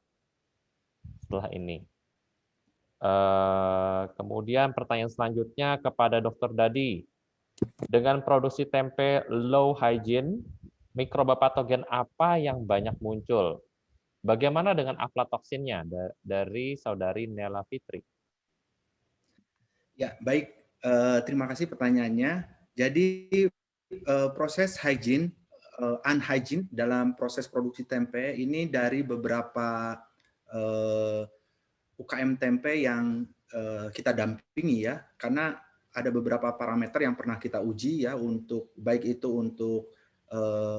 setelah ini. Kemudian pertanyaan selanjutnya kepada Dokter Dadi. Dengan produksi tempe low hygiene, mikroba patogen apa yang banyak muncul? Bagaimana dengan aflatoksinnya dari Saudari Nela Fitri? Ya, baik. Terima kasih pertanyaannya. Jadi proses hygiene, unhygiene dalam proses produksi tempe ini dari beberapa UKM tempe yang kita dampingi ya, karena ada beberapa parameter yang pernah kita uji ya, untuk baik itu untuk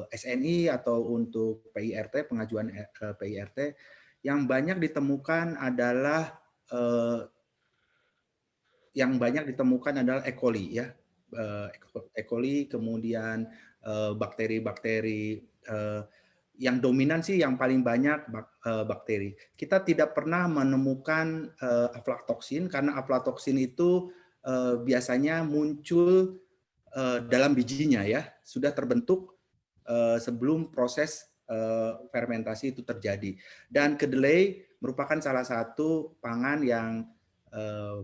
SNI atau untuk PIRT, pengajuan PIRT, yang banyak ditemukan adalah E. coli ya, E. coli, kemudian bakteri-bakteri yang dominan sih yang paling banyak bakteri. Kita tidak pernah menemukan aflatoksin karena aflatoksin itu biasanya muncul dalam bijinya ya, sudah terbentuk sebelum proses fermentasi itu terjadi. Dan kedelai merupakan salah satu pangan yang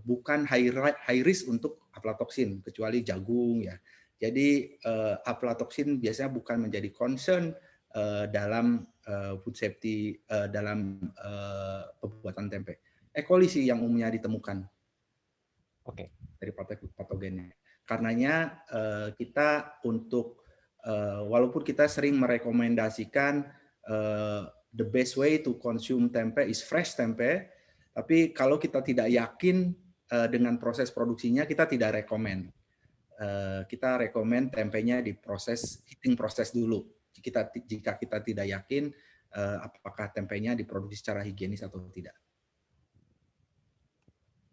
bukan high risk untuk aflatoksin kecuali jagung ya. Jadi aflatoksin biasanya bukan menjadi concern dalam food safety dalam pembuatan tempe. E. coli sih yang umumnya ditemukan. Oke. Dari patogennya. Karenanya kita untuk walaupun kita sering merekomendasikan the best way to consume tempe is fresh tempe, tapi kalau kita tidak yakin dengan proses produksinya, kita tidak rekomend. Kita rekomend tempenya di heating proses dulu. Jika kita tidak yakin apakah tempenya diproduksi secara higienis atau tidak.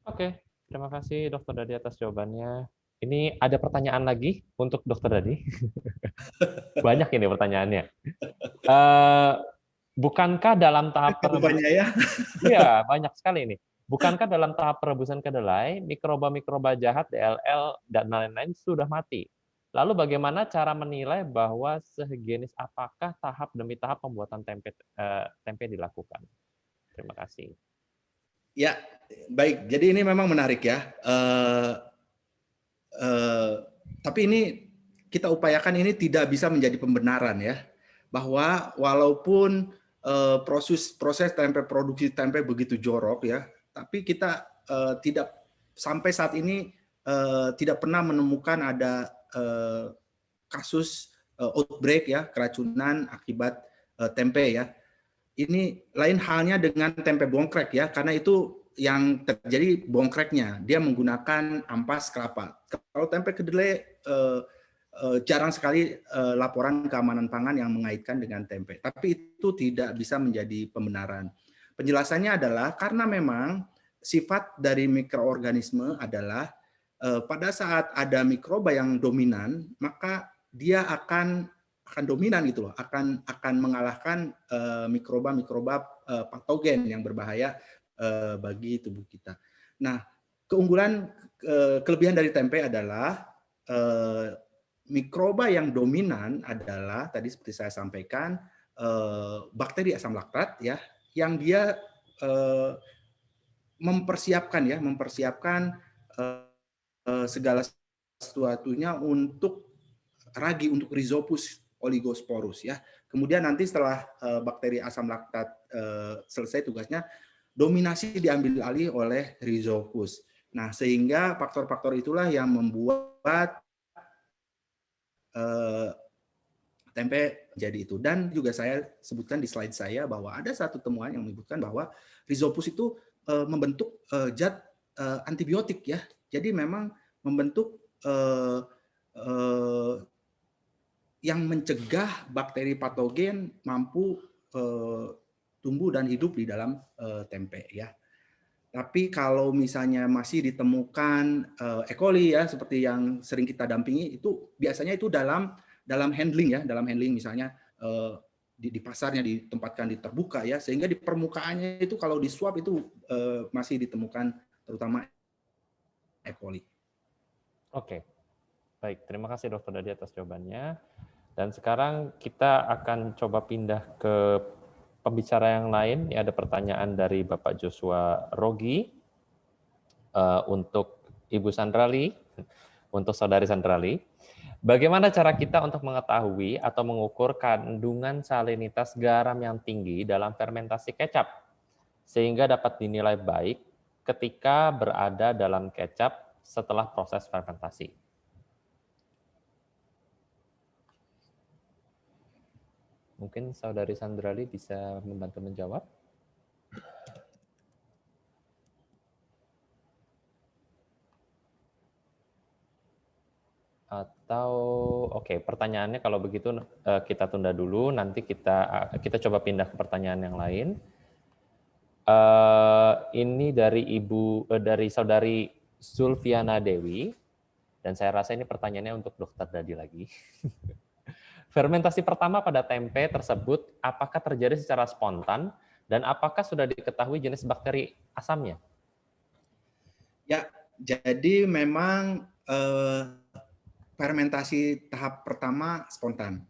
Oke, terima kasih Dokter Dadi atas jawabannya. Ini ada pertanyaan lagi untuk Dokter Dadi. Banyak ini pertanyaannya. Bukankah dalam tahap perebusan, ya? Iya, banyak sekali ini. Bukankah dalam tahap perebusan kedelai, mikroba-mikroba jahat, DLL, dan lain-lain sudah mati? Lalu bagaimana cara menilai bahwa sehigienis apakah tahap demi tahap pembuatan tempe dilakukan? Terima kasih. Ya, baik. Jadi ini memang menarik ya. Tapi ini kita upayakan ini tidak bisa menjadi pembenaran ya. Bahwa walaupun proses produksi tempe begitu jorok ya, tapi kita tidak sampai saat ini tidak pernah menemukan ada kasus outbreak ya, keracunan akibat tempe ya. Ini lain halnya dengan tempe bongkrek ya, karena itu yang terjadi bongkreknya, dia menggunakan ampas kelapa. Kalau tempe kedelai jarang sekali laporan keamanan pangan yang mengaitkan dengan tempe. Tapi itu tidak bisa menjadi pembenaran. Penjelasannya adalah karena memang sifat dari mikroorganisme adalah pada saat ada mikroba yang dominan, maka dia akan dominan gitu loh, akan mengalahkan mikroba-mikroba patogen yang berbahaya bagi tubuh kita. Nah, kelebihan dari tempe adalah mikroba yang dominan adalah tadi seperti saya sampaikan bakteri asam laktat ya, yang dia mempersiapkan segala sesuatunya untuk ragi, untuk Rhizopus oligosporus ya. Kemudian nanti setelah bakteri asam laktat selesai tugasnya, dominasi diambil alih oleh Rhizopus. Nah, sehingga faktor-faktor itulah yang membuat tempe jadi itu. Dan juga saya sebutkan di slide saya bahwa ada satu temuan yang menyebutkan bahwa Rhizopus itu membentuk zat antibiotik ya. Jadi memang membentuk yang mencegah bakteri patogen mampu tumbuh dan hidup di dalam tempe ya. Tapi kalau misalnya masih ditemukan E. coli ya, seperti yang sering kita dampingi, itu biasanya itu dalam handling ya, dalam handling misalnya di pasarnya ditempatkan di terbuka ya, sehingga di permukaannya itu kalau di swab itu masih ditemukan terutama E. coli. Oke, baik. Terima kasih Dokter Dadi atas jawabannya. Dan sekarang kita akan coba pindah ke pembicara yang lain. Ini ada pertanyaan dari Bapak Joshua Rogi untuk Ibu Sandrali, untuk Saudari Sandrali. Bagaimana cara kita untuk mengetahui atau mengukur kandungan salinitas garam yang tinggi dalam fermentasi kecap sehingga dapat dinilai baik ketika berada dalam kecap setelah proses fermentasi? Mungkin Saudari Sandrali bisa membantu menjawab. Atau oke, pertanyaannya kalau begitu kita tunda dulu, nanti kita coba pindah ke pertanyaan yang lain. Ini dari Saudari Zulfiana Dewi, dan saya rasa ini pertanyaannya untuk Dokter Dadi lagi. Fermentasi pertama pada tempe tersebut apakah terjadi secara spontan dan apakah sudah diketahui jenis bakteri asamnya? Ya, jadi memang fermentasi tahap pertama spontan.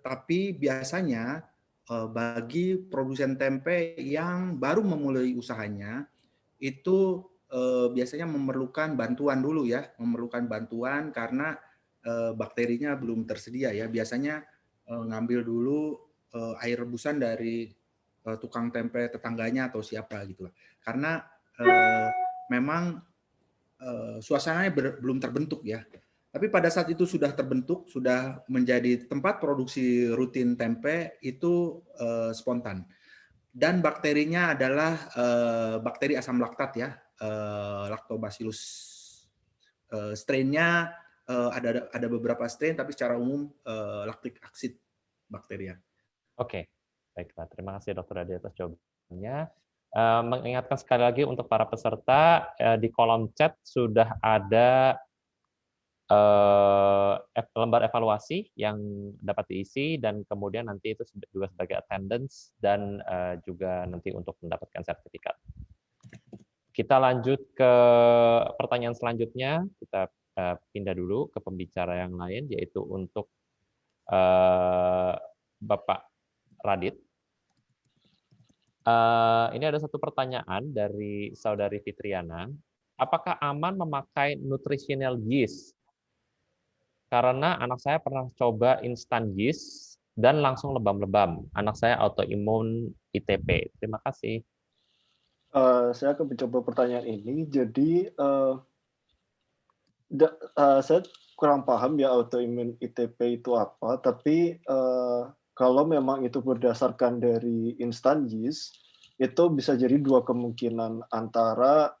Tapi biasanya bagi produsen tempe yang baru memulai usahanya itu biasanya memerlukan bantuan dulu ya, memerlukan bantuan karena bakterinya belum tersedia ya. Biasanya ngambil dulu air rebusan dari tukang tempe tetangganya atau siapa gitu lah. Karena memang suasananya belum terbentuk ya. Tapi pada saat itu sudah terbentuk, sudah menjadi tempat produksi rutin tempe itu spontan. Dan bakterinya adalah bakteri asam laktat ya, Lactobacillus. Strainnya ada beberapa strain, tapi secara umum lactic acid bakteria. Oke, baiklah. Terima kasih Dr. Adi atas jawabannya. Mengingatkan sekali lagi untuk para peserta, di kolom chat sudah ada lembar evaluasi yang dapat diisi dan kemudian nanti itu juga sebagai attendance dan juga nanti untuk mendapatkan sertifikat. Kita lanjut ke pertanyaan selanjutnya. Kita pindah dulu ke pembicara yang lain, yaitu untuk Bapak Radit. Ini ada satu pertanyaan dari Saudari Fitriana. Apakah aman memakai nutritional yeast? Karena anak saya pernah coba instant yeast dan langsung lebam-lebam. Anak saya autoimun ITP. Terima kasih. Saya akan mencoba pertanyaan ini. Jadi saya kurang paham ya autoimun ITP itu apa. Tapi kalau memang itu berdasarkan dari instant yeast, itu bisa jadi dua kemungkinan antara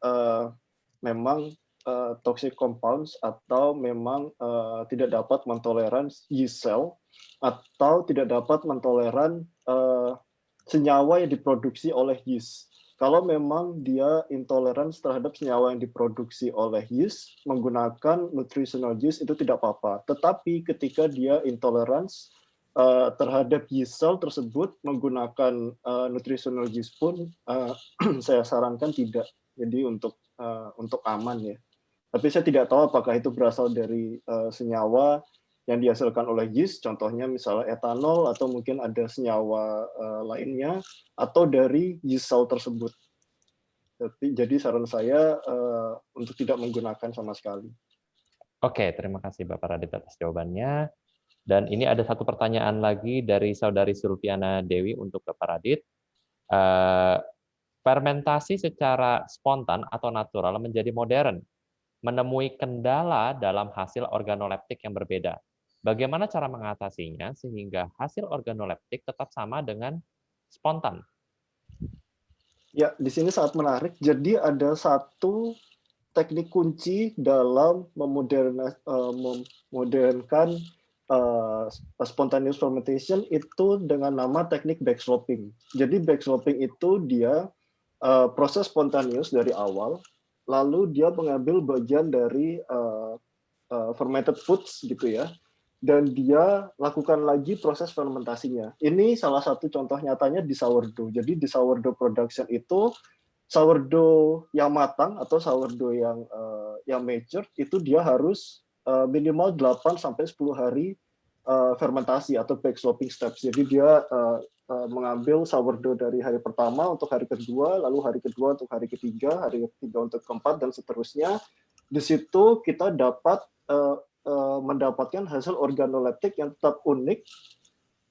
memang toxic compounds atau memang tidak dapat mentoleran yeast cell atau tidak dapat mentoleran senyawa yang diproduksi oleh yeast. Kalau memang dia intoleransi terhadap senyawa yang diproduksi oleh yeast, menggunakan nutritional yeast itu tidak apa-apa. Tetapi ketika dia intoleransi terhadap yeast cell tersebut, menggunakan nutritional yeast pun saya sarankan tidak. Jadi untuk aman ya. Tapi saya tidak tahu apakah itu berasal dari senyawa yang dihasilkan oleh yeast, contohnya misalnya etanol atau mungkin ada senyawa lainnya, atau dari yeast cell tersebut. Jadi saran saya untuk tidak menggunakan sama sekali. Oke, terima kasih Bapak Radit atas jawabannya. Dan ini ada satu pertanyaan lagi dari Saudari Sulfiana Dewi untuk Bapak Radit. Fermentasi secara spontan atau natural menjadi modern, menemui kendala dalam hasil organoleptik yang berbeda. Bagaimana cara mengatasinya sehingga hasil organoleptik tetap sama dengan spontan? Ya, di sini sangat menarik. Jadi ada satu teknik kunci dalam memodernkan spontaneous fermentation itu dengan nama teknik backsloping. Jadi backsloping itu dia proses spontaneous dari awal, lalu dia mengambil bagian dari fermented foods gitu ya, dan dia lakukan lagi proses fermentasinya. Ini salah satu contoh nyatanya di sourdough. Jadi di sourdough production itu sourdough yang matang atau sourdough yang mature itu dia harus minimal 8 sampai 10 hari fermentasi atau backsloping steps. Jadi dia mengambil sourdough dari hari pertama untuk hari kedua, lalu hari kedua untuk hari ketiga, hari ketiga untuk keempat dan seterusnya. Di situ kita dapat mendapatkan hasil organoleptik yang tetap unik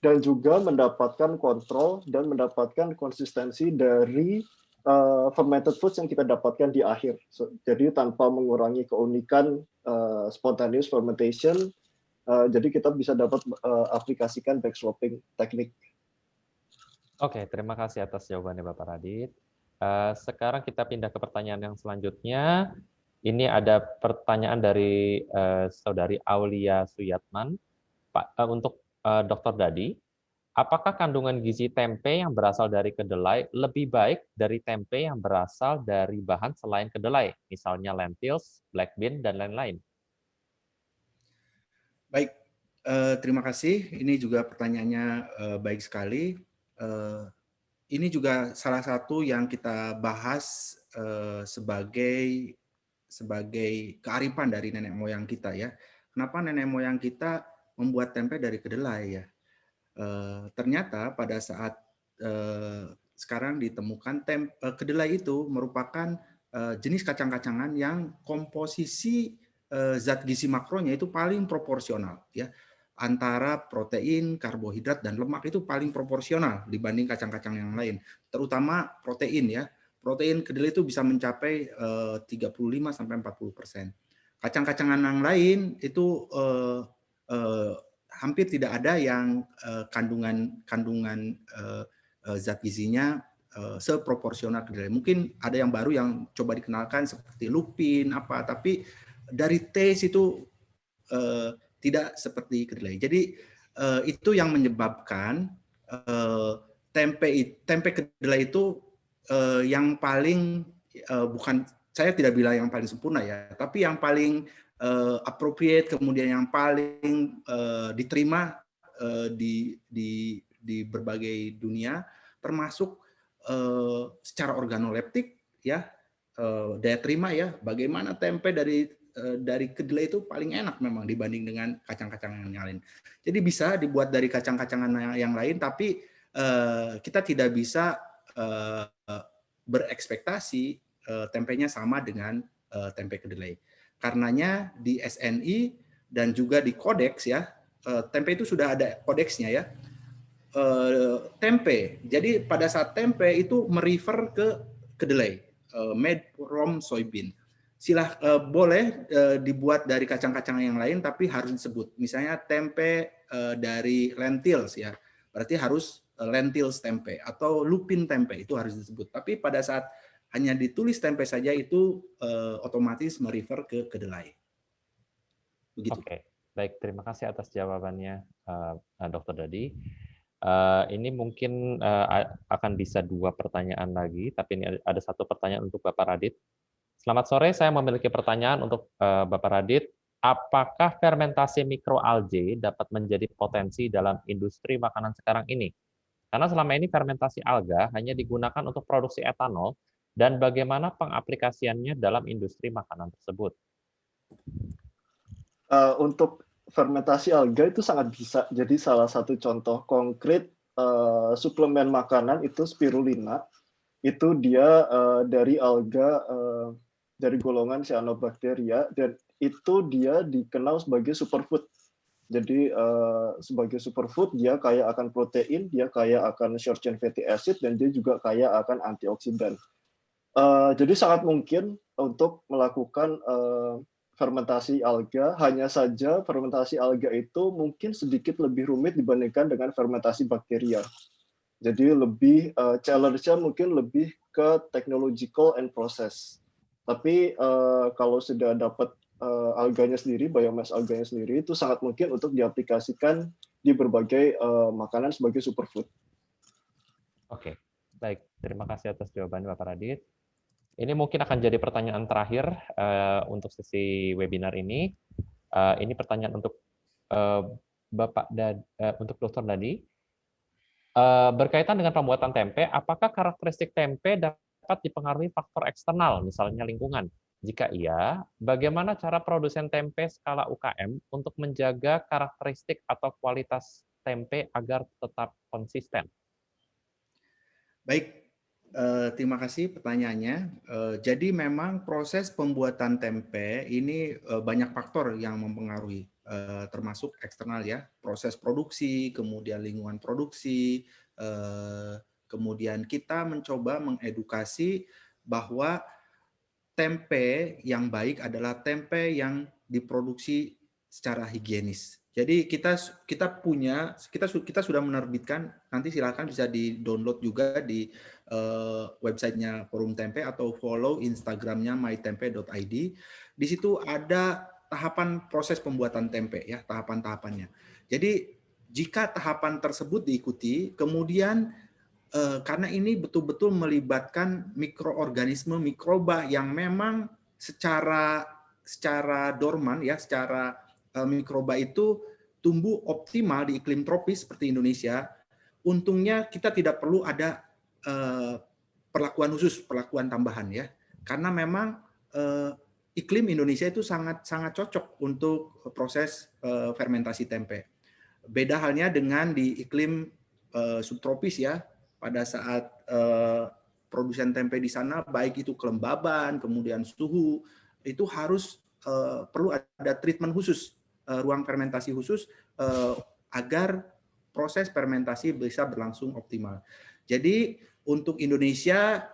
dan juga mendapatkan kontrol dan mendapatkan konsistensi dari fermented foods yang kita dapatkan di akhir. Jadi tanpa mengurangi keunikan spontaneous fermentation, jadi kita bisa dapat aplikasikan backsloping teknik. Oke, terima kasih atas jawabannya Bapak Radit. Sekarang kita pindah ke pertanyaan yang selanjutnya. Ini ada pertanyaan dari Saudari Aulia Suyatman. Untuk Dr. Dadi, apakah kandungan gizi tempe yang berasal dari kedelai lebih baik dari tempe yang berasal dari bahan selain kedelai, misalnya lentils, black bean, dan lain-lain? Baik, Terima kasih. Ini juga pertanyaannya baik sekali. Ini juga salah satu yang kita bahas sebagai kearifan dari nenek moyang kita ya. Kenapa nenek moyang kita membuat tempe dari kedelai ya? Ternyata pada saat sekarang ditemukan kedelai itu merupakan jenis kacang-kacangan yang komposisi zat gizi makronya itu paling proporsional ya, antara protein, karbohidrat dan lemak itu paling proporsional dibanding kacang-kacang yang lain, terutama protein ya. Protein kedelai itu bisa mencapai 35 sampai 40%. Kacang-kacangan yang lain itu hampir tidak ada yang kandungan zat gizinya seproporsional kedelai. Mungkin ada yang baru yang coba dikenalkan seperti lupin apa, tapi dari taste itu tidak seperti kedelai. Jadi itu yang menyebabkan tempe kedelai itu yang paling bukan, saya tidak bilang yang paling sempurna ya, tapi yang paling appropriate, kemudian yang paling diterima di berbagai dunia, termasuk secara organoleptik ya, daya terima ya, bagaimana tempe dari kedelai itu paling enak memang dibanding dengan kacang-kacangan yang lain. Jadi bisa dibuat dari kacang-kacangan yang lain, tapi kita tidak bisa berekspektasi tempenya sama dengan tempe kedelai. Karenanya di SNI dan juga di kodeks ya, tempe itu sudah ada kodeksnya ya. Tempe, jadi pada saat tempe itu merefer ke kedelai, made from soybean. Boleh dibuat dari kacang-kacang yang lain, tapi harus disebut. Misalnya tempe dari lentils ya, berarti harus lentils tempe atau lupin tempe, itu harus disebut. Tapi pada saat hanya ditulis tempe saja itu otomatis merefer ke kedelai. Begitu. Oke, baik. Terima kasih atas jawabannya, Dr. Dadi. Ini mungkin akan bisa 2 pertanyaan lagi, tapi ini ada 1 pertanyaan untuk Bapak Radit. Selamat sore, saya memiliki pertanyaan untuk Bapak Radit. Apakah fermentasi mikroalgae dapat menjadi potensi dalam industri makanan sekarang ini? Karena selama ini fermentasi alga hanya digunakan untuk produksi etanol, dan bagaimana pengaplikasiannya dalam industri makanan tersebut? Untuk fermentasi alga itu sangat bisa jadi salah satu contoh konkret suplemen makanan itu spirulina. Itu dia dari alga dari golongan cyanobacteria, dan itu dia dikenal sebagai superfood. Jadi sebagai superfood dia kaya akan protein, dia kaya akan short chain fatty acid, dan dia juga kaya akan antioksidan. Jadi sangat mungkin untuk melakukan fermentasi alga, hanya saja fermentasi alga itu mungkin sedikit lebih rumit dibandingkan dengan fermentasi bakteria. Jadi lebih challenge-nya mungkin lebih ke technological and process. Tapi kalau sudah dapat alganya sendiri, biomass alganya sendiri, itu sangat mungkin untuk diaplikasikan di berbagai makanan sebagai superfood. Oke, baik. Terima kasih atas jawabannya Bapak Radit. Ini mungkin akan jadi pertanyaan terakhir untuk sesi webinar ini. Ini pertanyaan untuk untuk Dr. Dadi. Berkaitan dengan pembuatan tempe, apakah karakteristik tempe dapat dipengaruhi faktor eksternal, misalnya lingkungan? Jika iya, bagaimana cara produsen tempe skala UKM untuk menjaga karakteristik atau kualitas tempe agar tetap konsisten? Baik, terima kasih pertanyaannya. Jadi memang proses pembuatan tempe ini banyak faktor yang mempengaruhi, termasuk eksternal ya, proses produksi, kemudian lingkungan produksi, kemudian kita mencoba mengedukasi bahwa tempe yang baik adalah tempe yang diproduksi secara higienis. Jadi kita sudah menerbitkan, nanti silakan bisa di-download juga di websitenya Forum Tempe atau follow Instagramnya mytempe.id. Di situ ada tahapan proses pembuatan tempe ya, tahapan-tahapannya. Jadi jika tahapan tersebut diikuti, kemudian karena ini betul-betul melibatkan mikroorganisme, mikroba yang memang secara dorman ya, secara mikroba itu tumbuh optimal di iklim tropis seperti Indonesia, untungnya kita tidak perlu ada perlakuan khusus, perlakuan tambahan ya. Karena memang iklim Indonesia itu sangat cocok untuk proses fermentasi tempe. Beda halnya dengan di iklim subtropis ya, pada saat produsen tempe di sana, baik itu kelembaban, kemudian suhu, itu harus perlu ada treatment khusus, ruang fermentasi khusus agar proses fermentasi bisa berlangsung optimal. Jadi untuk Indonesia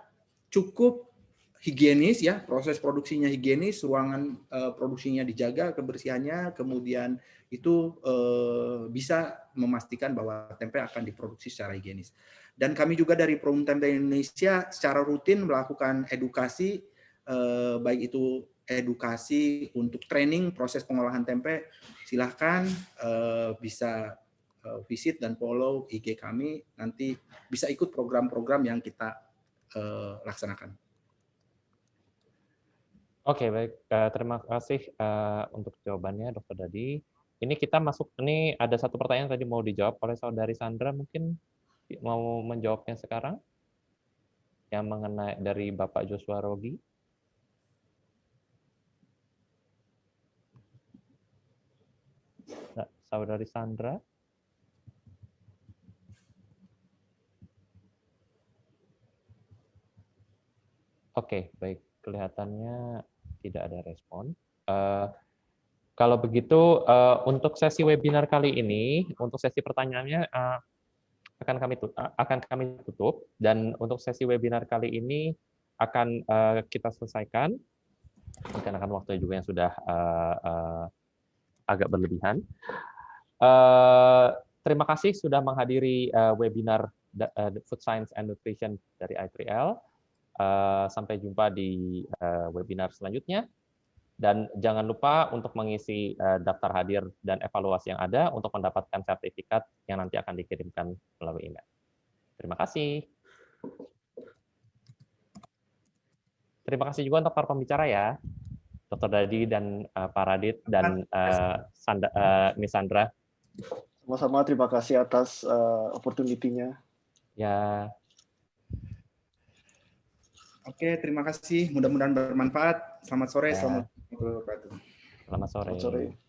cukup higienis ya, proses produksinya higienis, ruangan produksinya dijaga kebersihannya, kemudian itu bisa memastikan bahwa tempe akan diproduksi secara higienis. Dan kami juga dari Forum Tempe Indonesia secara rutin melakukan edukasi, baik itu edukasi untuk training proses pengolahan tempe. Silahkan bisa visit dan follow IG kami, nanti bisa ikut program-program yang kita laksanakan. Oke, baik. Terima kasih untuk jawabannya, Dr. Dadi. Ini kita masuk, ini ada satu pertanyaan tadi mau dijawab oleh saudari Sandra, mungkin mau menjawabnya sekarang, yang mengenai dari Bapak Joshua Rogi. Nah, saudari Sandra. Oke, baik. Kelihatannya tidak ada respon. Kalau begitu, untuk sesi webinar kali ini, untuk sesi pertanyaannya akan kami tutup, dan untuk sesi webinar kali ini akan kita selesaikan, dikarenakan waktunya juga yang sudah agak berlebihan. Terima kasih sudah menghadiri webinar Food Science and Nutrition dari I3L. Sampai jumpa di webinar selanjutnya. Dan jangan lupa untuk mengisi daftar hadir dan evaluasi yang ada untuk mendapatkan sertifikat yang nanti akan dikirimkan melalui email. Terima kasih. Terima kasih juga untuk para pembicara ya, Dr. Dadi dan Pak Radit dan Miss Sandra. Sama-sama, terima kasih atas opportunity-nya. Ya. Oke, terima kasih. Mudah-mudahan bermanfaat. Selamat sore. Ya. Selamat sore. Selamat sore. Selamat sore.